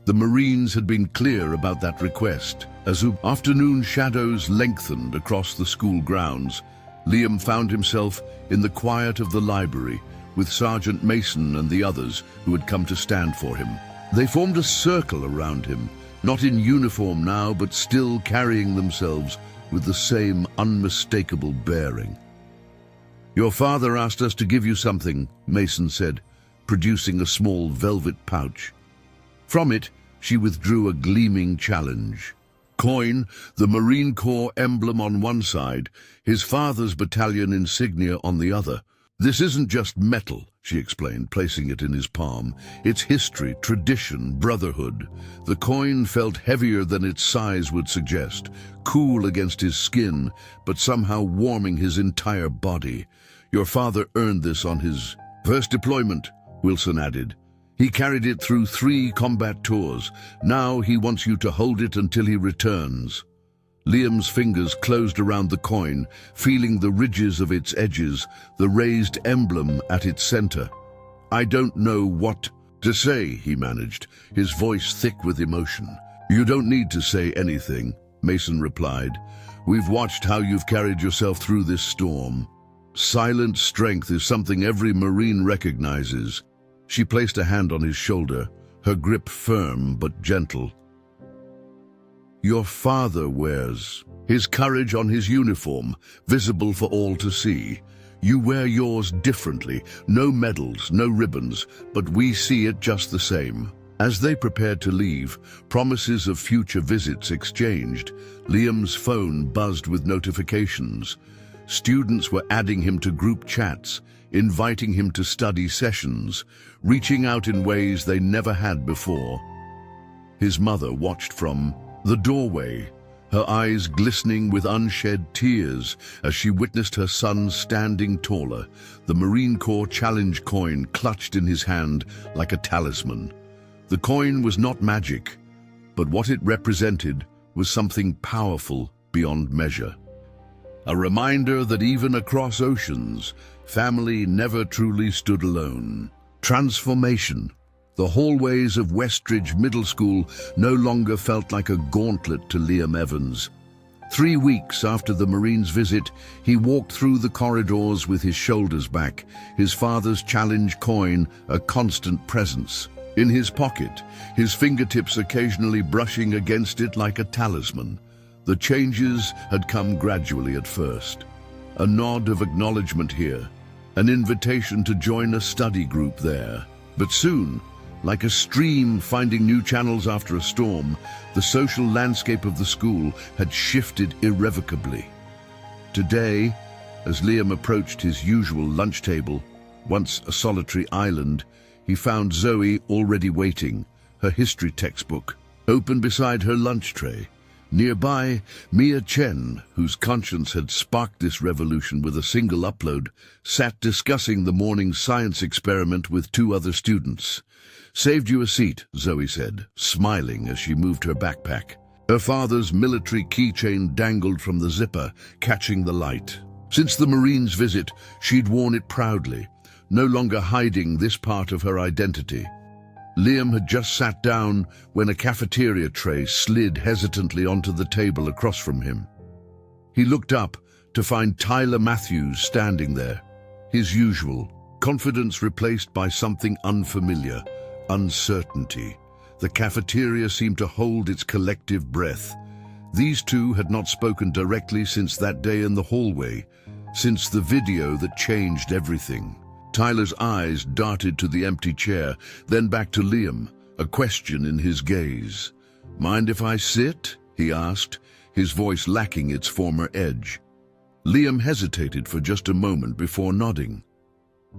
The Marines had been clear about that request. As the afternoon shadows lengthened across the school grounds, Liam found himself in the quiet of the library with Sergeant Mason and the others who had come to stand for him. They formed a circle around him, not in uniform now, but still carrying themselves with the same unmistakable bearing. "Your father asked us to give you something," Mason said, producing a small velvet pouch. From it, she withdrew a gleaming challenge. Coin, the Marine Corps emblem on one side, his father's battalion insignia on the other. "This isn't just metal," she explained, placing it in his palm. "It's history, tradition, brotherhood." The coin felt heavier than its size would suggest, cool against his skin, but somehow warming his entire body. "Your father earned this on his first deployment," Wilson added. "He carried it through 3 combat tours. Now he wants you to hold it until he returns." Liam's fingers closed around the coin, feeling the ridges of its edges, the raised emblem at its center. "I don't know what to say," he managed, his voice thick with emotion. "You don't need to say anything," Mason replied. "We've watched how you've carried yourself through this storm. Silent strength is something every Marine recognizes." She placed a hand on his shoulder, her grip firm but gentle. "Your father wears his courage on his uniform, visible for all to see. You wear yours differently, no medals, no ribbons, but we see it just the same." As they prepared to leave, promises of future visits exchanged. Liam's phone buzzed with notifications. Students were adding him to group chats, inviting him to study sessions, reaching out in ways they never had before. His mother watched from the doorway, her eyes glistening with unshed tears as she witnessed her son standing taller, the Marine Corps challenge coin clutched in his hand like a talisman. The coin was not magic, but what it represented was something powerful beyond measure. A reminder that even across oceans, family never truly stood alone. Transformation. The hallways of Westridge Middle School no longer felt like a gauntlet to Liam Evans. 3 weeks after the Marine's visit, he walked through the corridors with his shoulders back, his father's challenge coin a constant presence. In his pocket, his fingertips occasionally brushing against it like a talisman. The changes had come gradually at first. A nod of acknowledgement here, an invitation to join a study group there. But soon, like a stream finding new channels after a storm, the social landscape of the school had shifted irrevocably. Today, as Liam approached his usual lunch table, once a solitary island, he found Zoe already waiting, her history textbook open beside her lunch tray. Nearby, Mia Chen, whose conscience had sparked this revolution with a single upload, sat discussing the morning's science experiment with 2 other students. "Saved you a seat," Zoe said, smiling as she moved her backpack. Her father's military keychain dangled from the zipper, catching the light. Since the Marines' visit, she'd worn it proudly, no longer hiding this part of her identity. Liam had just sat down when a cafeteria tray slid hesitantly onto the table across from him. He looked up to find Tyler Matthews standing there, his usual, confidence replaced by something unfamiliar, uncertainty. The cafeteria seemed to hold its collective breath. These two had not spoken directly since that day in the hallway, since the video that changed everything. Tyler's eyes darted to the empty chair, then back to Liam, a question in his gaze. "Mind if I sit?" he asked, his voice lacking its former edge. Liam hesitated for just a moment before nodding.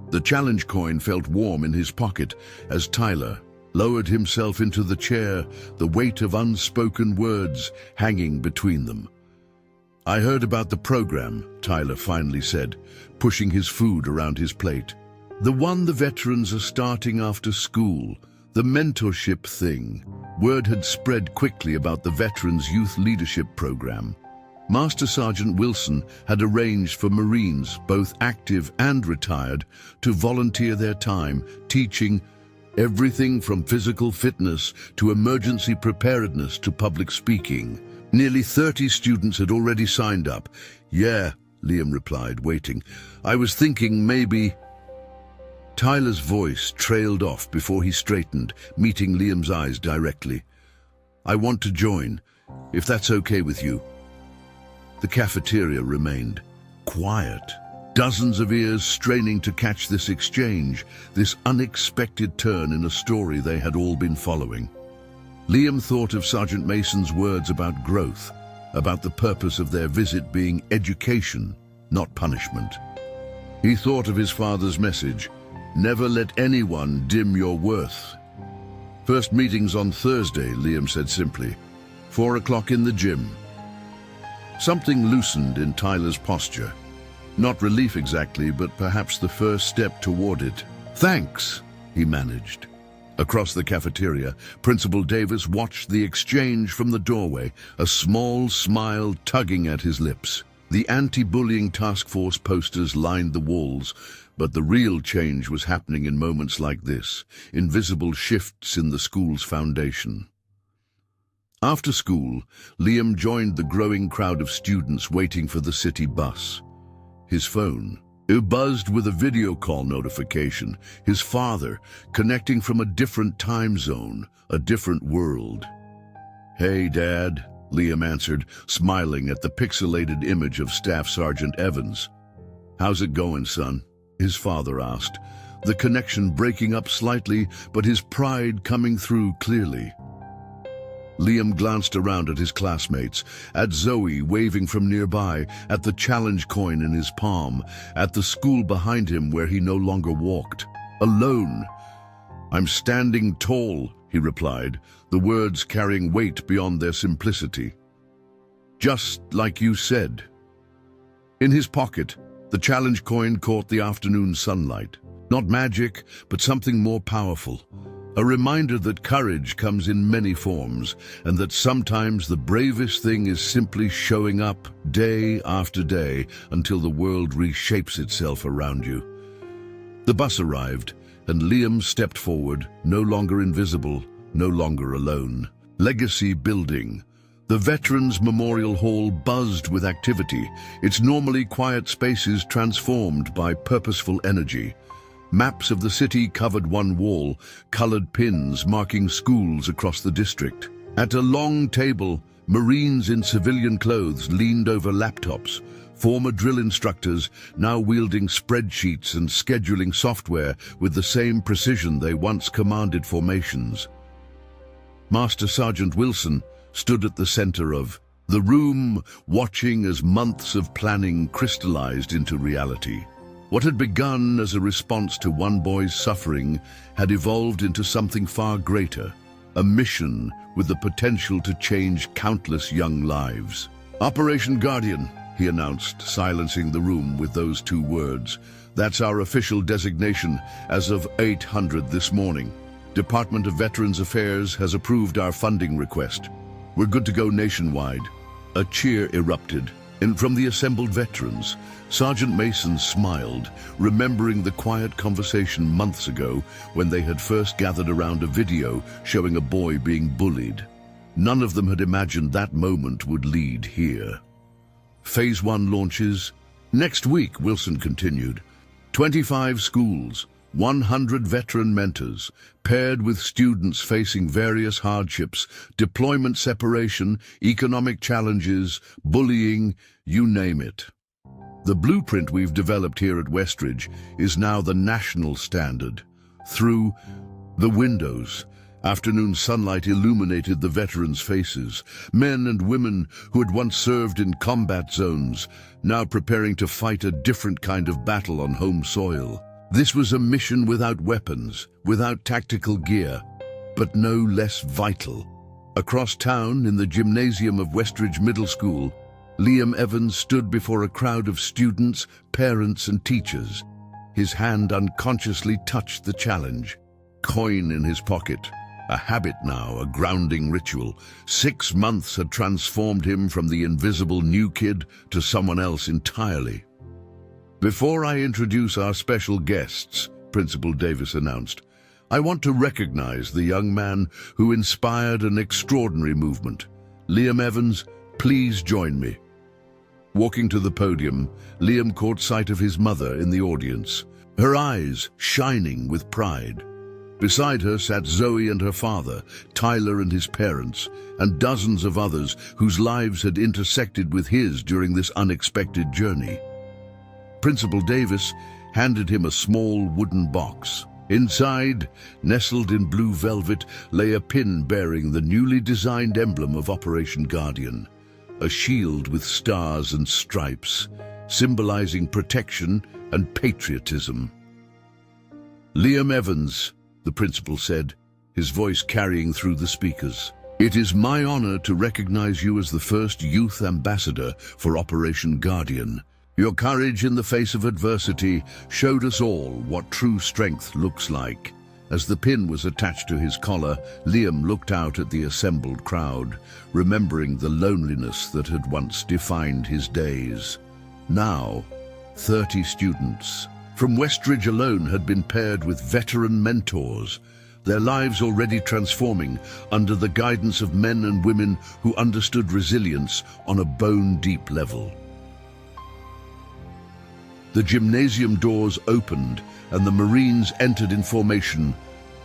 The challenge coin felt warm in his pocket as Tyler lowered himself into the chair, the weight of unspoken words hanging between them. "I heard about the program," Tyler finally said, pushing his food around his plate. "The one the veterans are starting after school, the mentorship thing." Word had spread quickly about the Veterans Youth Leadership Program. Master Sergeant Wilson had arranged for Marines, both active and retired, to volunteer their time, teaching everything from physical fitness to emergency preparedness to public speaking. Nearly 30 students had already signed up. "Yeah," Liam replied, waiting. "I was thinking maybe—" Tyler's voice trailed off before he straightened, meeting Liam's eyes directly. "I want to join, if that's okay with you." The cafeteria remained quiet, dozens of ears straining to catch this exchange, this unexpected turn in a story they had all been following. Liam thought of Sergeant Mason's words about growth, about the purpose of their visit being education, not punishment. He thought of his father's message, "Never let anyone dim your worth." "First meeting's on Thursday," Liam said simply. 4 o'clock in the gym." Something loosened in Tyler's posture. Not relief exactly, but perhaps the first step toward it. "Thanks," he managed. Across the cafeteria, Principal Davis watched the exchange from the doorway, a small smile tugging at his lips. The anti-bullying task force posters lined the walls, but the real change was happening in moments like this, invisible shifts in the school's foundation. After school, Liam joined the growing crowd of students waiting for the city bus. His phone buzzed with a video call notification, his father connecting from a different time zone, a different world. "Hey, Dad," Liam answered, smiling at the pixelated image of Staff Sergeant Evans. "How's it going, son?" his father asked, the connection breaking up slightly, but his pride coming through clearly. Liam glanced around at his classmates, at Zoe waving from nearby, at the challenge coin in his palm, at the school behind him where he no longer walked. Alone. "I'm standing tall," he replied, the words carrying weight beyond their simplicity. "Just like you said." In his pocket, the challenge coin caught the afternoon sunlight. Not magic, but something more powerful. A reminder that courage comes in many forms, and that sometimes the bravest thing is simply showing up day after day until the world reshapes itself around you. The bus arrived, and Liam stepped forward, no longer invisible, no longer alone. Legacy building. The Veterans Memorial Hall buzzed with activity, its normally quiet spaces transformed by purposeful energy. Maps of the city covered one wall, colored pins marking schools across the district. At a long table, Marines in civilian clothes leaned over laptops, former drill instructors now wielding spreadsheets and scheduling software with the same precision they once commanded formations. Master Sergeant Wilson stood at the center of the room, watching as months of planning crystallized into reality. What had begun as a response to one boy's suffering had evolved into something far greater, a mission with the potential to change countless young lives. "Operation Guardian," he announced, silencing the room with those two words. "That's our official designation as of 800 this morning. Department of Veterans Affairs has approved our funding request. We're good to go nationwide." A cheer erupted. And from the assembled veterans, Sergeant Mason smiled, remembering the quiet conversation months ago when they had first gathered around a video showing a boy being bullied. None of them had imagined that moment would lead here. Phase 1 launches next week, Wilson continued. 25 schools, 100 veteran mentors, paired with students facing various hardships, deployment separation, economic challenges, bullying, you name it. The blueprint we've developed here at Westridge is now the national standard. Through the windows, afternoon sunlight illuminated the veterans' faces, men and women who had once served in combat zones, now preparing to fight a different kind of battle on home soil. This was a mission without weapons, without tactical gear, but no less vital. Across town, in the gymnasium of Westridge Middle School, Liam Evans stood before a crowd of students, parents, and teachers. His hand unconsciously touched the challenge. Coin in his pocket. A habit now, a grounding ritual. 6 months had transformed him from the invisible new kid to someone else entirely. Before I introduce our special guests, Principal Davis announced, I want to recognize the young man who inspired an extraordinary movement. Liam Evans, please join me. Walking to the podium, Liam caught sight of his mother in the audience, her eyes shining with pride. Beside her sat Zoe and her father, Tyler and his parents, and dozens of others whose lives had intersected with his during this unexpected journey. Principal Davis handed him a small wooden box. Inside, nestled in blue velvet, lay a pin bearing the newly designed emblem of Operation Guardian, a shield with stars and stripes, symbolizing protection and patriotism. Liam Evans, the principal said, his voice carrying through the speakers. It is my honor to recognize you as the first youth ambassador for Operation Guardian. Your courage in the face of adversity showed us all what true strength looks like. As the pin was attached to his collar, Liam looked out at the assembled crowd, remembering the loneliness that had once defined his days. Now, 30 students from Westridge alone had been paired with veteran mentors, their lives already transforming under the guidance of men and women who understood resilience on a bone-deep level. The gymnasium doors opened and the Marines entered in formation,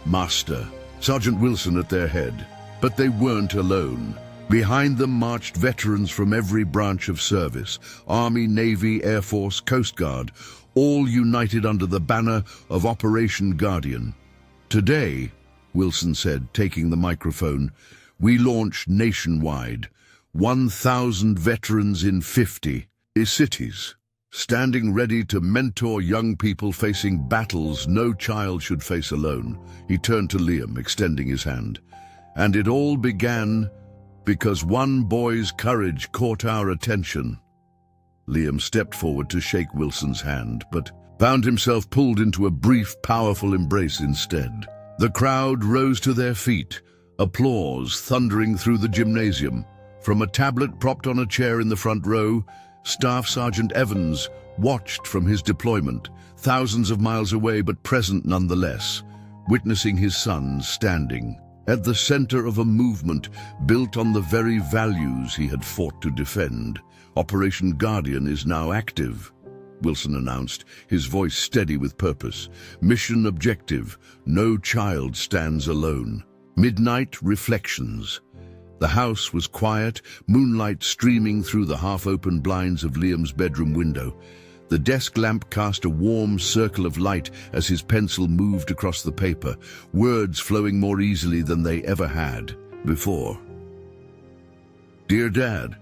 Master, Sergeant Wilson at their head. But they weren't alone. Behind them marched veterans from every branch of service, Army, Navy, Air Force, Coast Guard, all united under the banner of Operation Guardian. Today, Wilson said, taking the microphone, we launch nationwide, 1,000 veterans in 50 cities, standing ready to mentor young people facing battles no child should face alone. He turned to Liam, extending his hand. And it all began because one boy's courage caught our attention. Liam stepped forward to shake Wilson's hand, but found himself pulled into a brief, powerful embrace instead. The crowd rose to their feet, applause thundering through the gymnasium. From a tablet propped on a chair in the front row, Staff Sergeant Evans watched from his deployment, thousands of miles away but present nonetheless, witnessing his son standing at the center of a movement built on the very values he had fought to defend. Operation Guardian is now active, Wilson announced, his voice steady with purpose. Mission objective, no child stands alone. Midnight reflections. The house was quiet, moonlight streaming through the half-open blinds of Liam's bedroom window. The desk lamp cast a warm circle of light as his pencil moved across the paper, words flowing more easily than they ever had before. Dear Dad.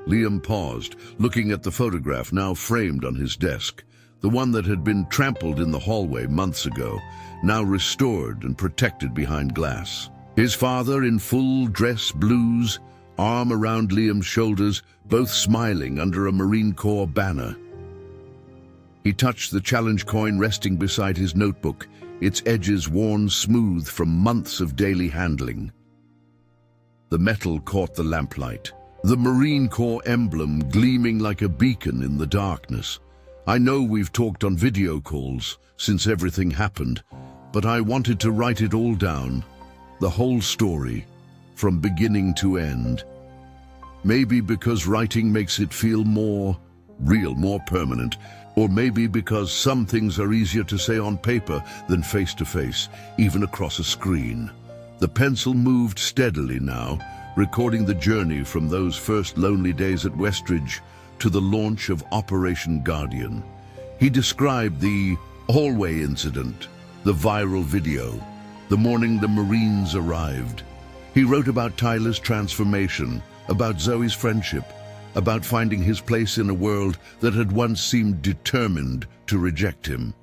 Liam paused, looking at the photograph now framed on his desk, the one that had been trampled in the hallway months ago, now restored and protected behind glass. His father in full dress blues, arm around Liam's shoulders, both smiling under a Marine Corps banner. He touched the challenge coin resting beside his notebook, its edges worn smooth from months of daily handling. The metal caught the lamplight, The Marine Corps emblem gleaming like a beacon in the darkness. I know we've talked on video calls since everything happened, but I wanted to write it all down, the whole story, from beginning to end. Maybe because writing makes it feel more real, more permanent, or maybe because some things are easier to say on paper than face to face, even across a screen. The pencil moved steadily now, recording the journey from those first lonely days at Westridge to the launch of Operation Guardian. He described the hallway incident, the viral video, the morning the Marines arrived. He wrote about Tyler's transformation, about Zoe's friendship, about finding his place in a world that had once seemed determined to reject him.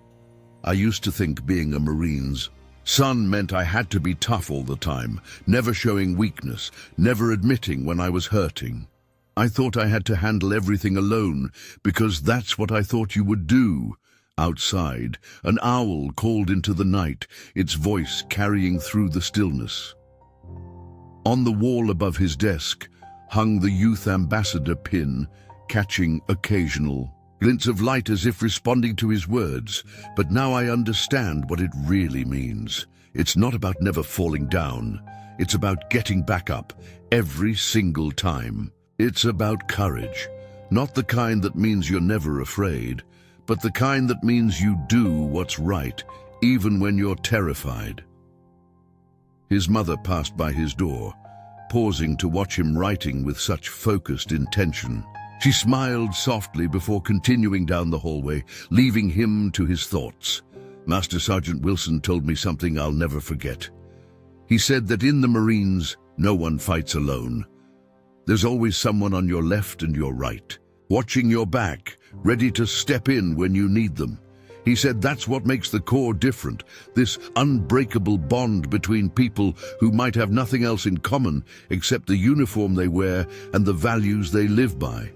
I used to think being a Marine's son meant I had to be tough all the time, never showing weakness, never admitting when I was hurting. I thought I had to handle everything alone because that's what I thought you would do. Outside, an owl called into the night, its voice carrying through the stillness. On the wall above his desk hung the youth ambassador pin, catching occasional glints of light as if responding to his words. But now I understand what it really means. It's not about never falling down. It's about getting back up every single time. It's about courage, not the kind that means you're never afraid, but the kind that means you do what's right, even when you're terrified. His mother passed by his door, pausing to watch him writing with such focused intention. She smiled softly before continuing down the hallway, leaving him to his thoughts. Master Sergeant Wilson told me something I'll never forget. He said that in the Marines, no one fights alone. There's always someone on your left and your right, watching your back, ready to step in when you need them. He said that's what makes the Corps different, this unbreakable bond between people who might have nothing else in common except the uniform they wear and the values they live by.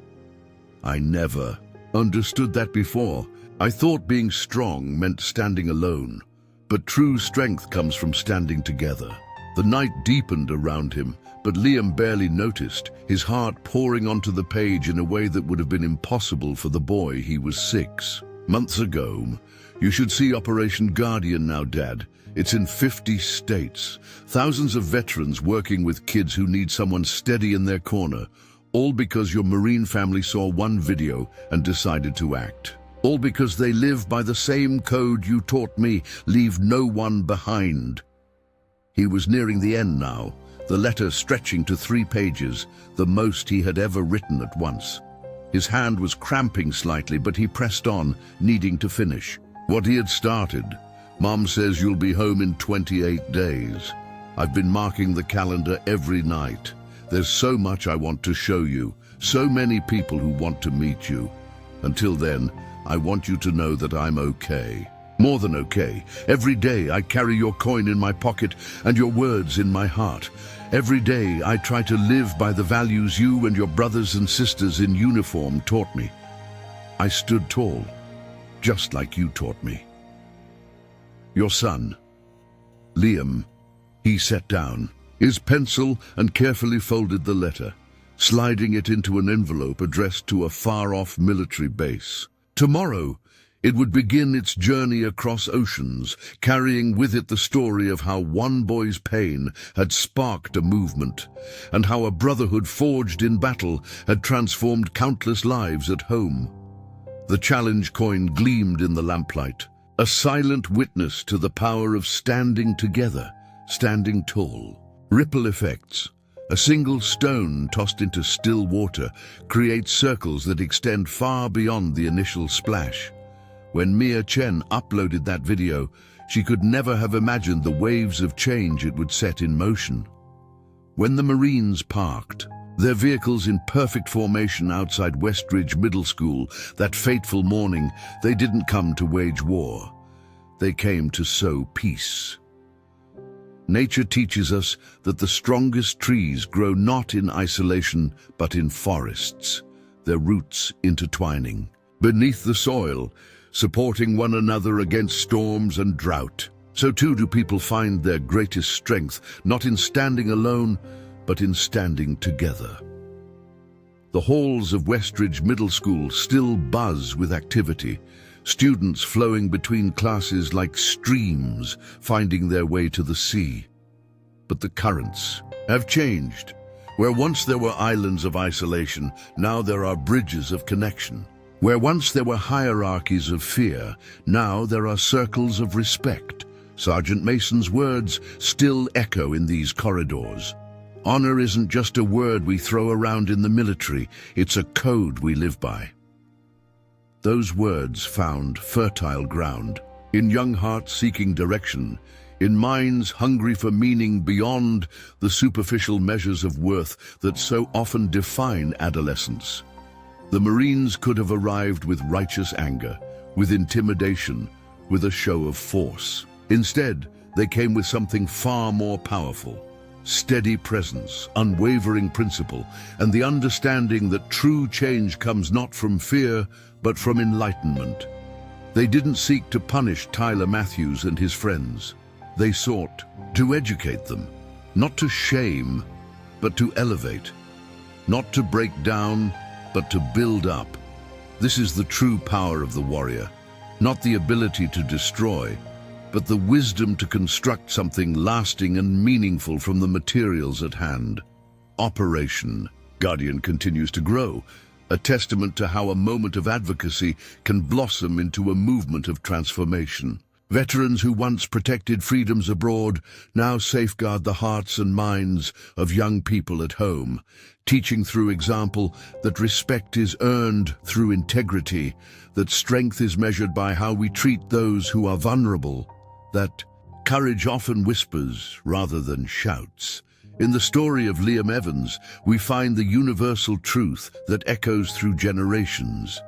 I never understood that before. I thought being strong meant standing alone, but true strength comes from standing together. The night deepened around him, but Liam barely noticed, his heart pouring onto the page in a way that would have been impossible for the boy he was 6 months ago. You should see Operation Guardian now, Dad. It's in 50 states. Thousands of veterans working with kids who need someone steady in their corner, all because your Marine family saw one video and decided to act. All because they live by the same code you taught me, leave no one behind. He was nearing the end now, the letter stretching to 3 pages, the most he had ever written at once. His hand was cramping slightly, but he pressed on, needing to finish what he had started. Mom says you'll be home in 28 days. I've been marking the calendar every night. There's so much I want to show you, so many people who want to meet you. Until then, I want you to know that I'm okay. More than okay. Every day I carry your coin in my pocket and your words in my heart. Every day I try to live by the values you and your brothers and sisters in uniform taught me. I stood tall, just like you taught me. Your son, Liam. He sat down, his pencil, and carefully folded the letter, sliding it into an envelope addressed to a far-off military base. Tomorrow, it would begin its journey across oceans, carrying with it the story of how one boy's pain had sparked a movement, and how a brotherhood forged in battle had transformed countless lives at home. The challenge coin gleamed in the lamplight, a silent witness to the power of standing together, standing tall. Ripple effects. A single stone tossed into still water creates circles that extend far beyond the initial splash. When Mia Chen uploaded that video, she could never have imagined the waves of change it would set in motion. When the Marines parked, their vehicles in perfect formation outside Westridge Middle School, that fateful morning, they didn't come to wage war. They came to sow peace. Nature teaches us that the strongest trees grow not in isolation, but in forests, their roots intertwining beneath the soil, supporting one another against storms and drought. So too do people find their greatest strength, not in standing alone, but in standing together. The halls of Westridge Middle School still buzz with activity, students flowing between classes like streams finding their way to the sea. But the currents have changed. Where once there were islands of isolation, now there are bridges of connection. Where once there were hierarchies of fear, now there are circles of respect. Sergeant Mason's words still echo in these corridors. Honor isn't just a word we throw around in the military, it's a code we live by. Those words found fertile ground, in young hearts seeking direction, in minds hungry for meaning beyond the superficial measures of worth that so often define adolescence. The Marines could have arrived with righteous anger, with intimidation, with a show of force. Instead, they came with something far more powerful: steady presence, unwavering principle, and the understanding that true change comes not from fear, but from enlightenment. They didn't seek to punish Tyler Matthews and his friends. They sought to educate them, not to shame, but to elevate, not to break down, but to build up. This is the true power of the warrior, not the ability to destroy, but the wisdom to construct something lasting and meaningful from the materials at hand. Operation Guardian continues to grow, a testament to how a moment of advocacy can blossom into a movement of transformation. Veterans who once protected freedoms abroad now safeguard the hearts and minds of young people at home, teaching through example that respect is earned through integrity, that strength is measured by how we treat those who are vulnerable, that courage often whispers rather than shouts. In the story of Liam Evans, we find the universal truth that echoes through generations.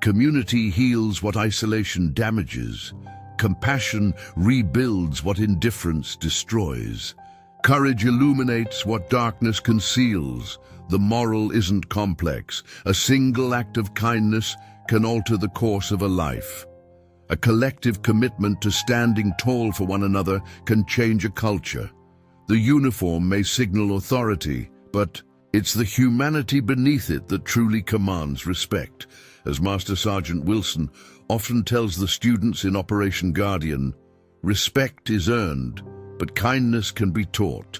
Community heals what isolation damages. Compassion rebuilds what indifference destroys. Courage illuminates what darkness conceals. The moral isn't complex. A single act of kindness can alter the course of a life. A collective commitment to standing tall for one another can change a culture. The uniform may signal authority, but it's the humanity beneath it that truly commands respect. As Master Sergeant Wilson often tells the students in Operation Guardian, respect is earned, but kindness can be taught.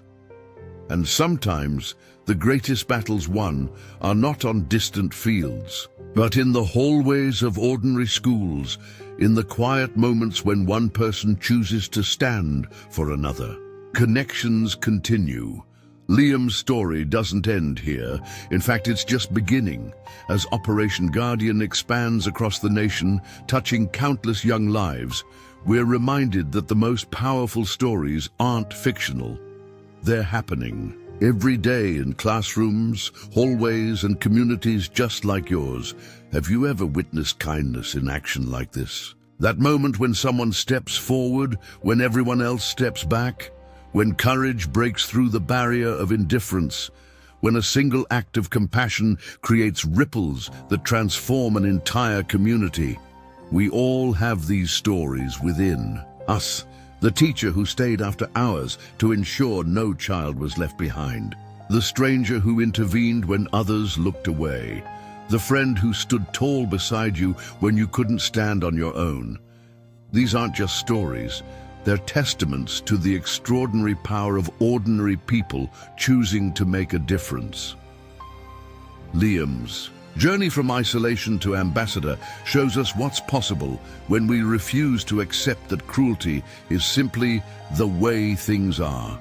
And sometimes the greatest battles won are not on distant fields, but in the hallways of ordinary schools, in the quiet moments when one person chooses to stand for another. Connections continue. Liam's story doesn't end here. In fact, it's just beginning. As Operation Guardian expands across the nation, touching countless young lives, we're reminded that the most powerful stories aren't fictional. They're happening every day in classrooms, hallways, and communities just like yours. Have you ever witnessed kindness in action like this? That moment when someone steps forward, when everyone else steps back? When courage breaks through the barrier of indifference, when a single act of compassion creates ripples that transform an entire community. We all have these stories within us. The teacher who stayed after hours to ensure no child was left behind. The stranger who intervened when others looked away. The friend who stood tall beside you when you couldn't stand on your own. These aren't just stories. They're testaments to the extraordinary power of ordinary people choosing to make a difference. Liam's journey from isolation to ambassador shows us what's possible when we refuse to accept that cruelty is simply the way things are.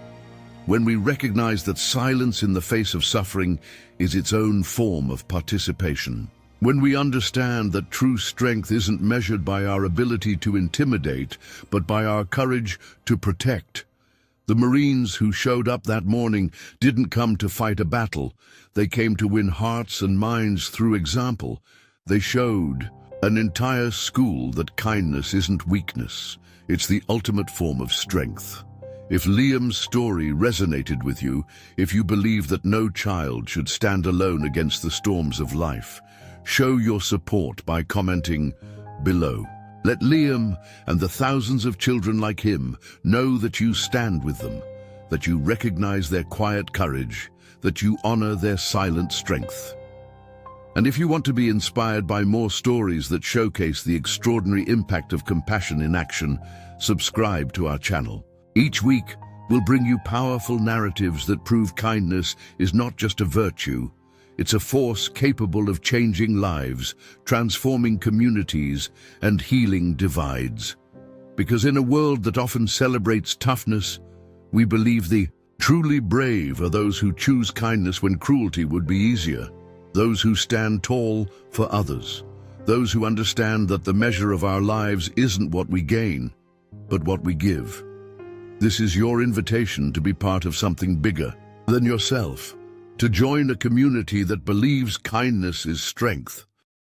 When we recognize that silence in the face of suffering is its own form of participation. When we understand that true strength isn't measured by our ability to intimidate, but by our courage to protect. The Marines who showed up that morning didn't come to fight a battle. They came to win hearts and minds through example. They showed an entire school that kindness isn't weakness. It's the ultimate form of strength. If Liam's story resonated with you, if you believe that no child should stand alone against the storms of life, show your support by commenting below. Let Liam and the thousands of children like him know that you stand with them, that you recognize their quiet courage, that you honor their silent strength. And if you want to be inspired by more stories that showcase the extraordinary impact of compassion in action, subscribe to our channel. Each week, we'll bring you powerful narratives that prove kindness is not just a virtue, it's a force capable of changing lives, transforming communities, and healing divides. Because in a world that often celebrates toughness, we believe the truly brave are those who choose kindness when cruelty would be easier. Those who stand tall for others. Those who understand that the measure of our lives isn't what we gain, but what we give. This is your invitation to be part of something bigger than yourself, to join a community that believes kindness is strength.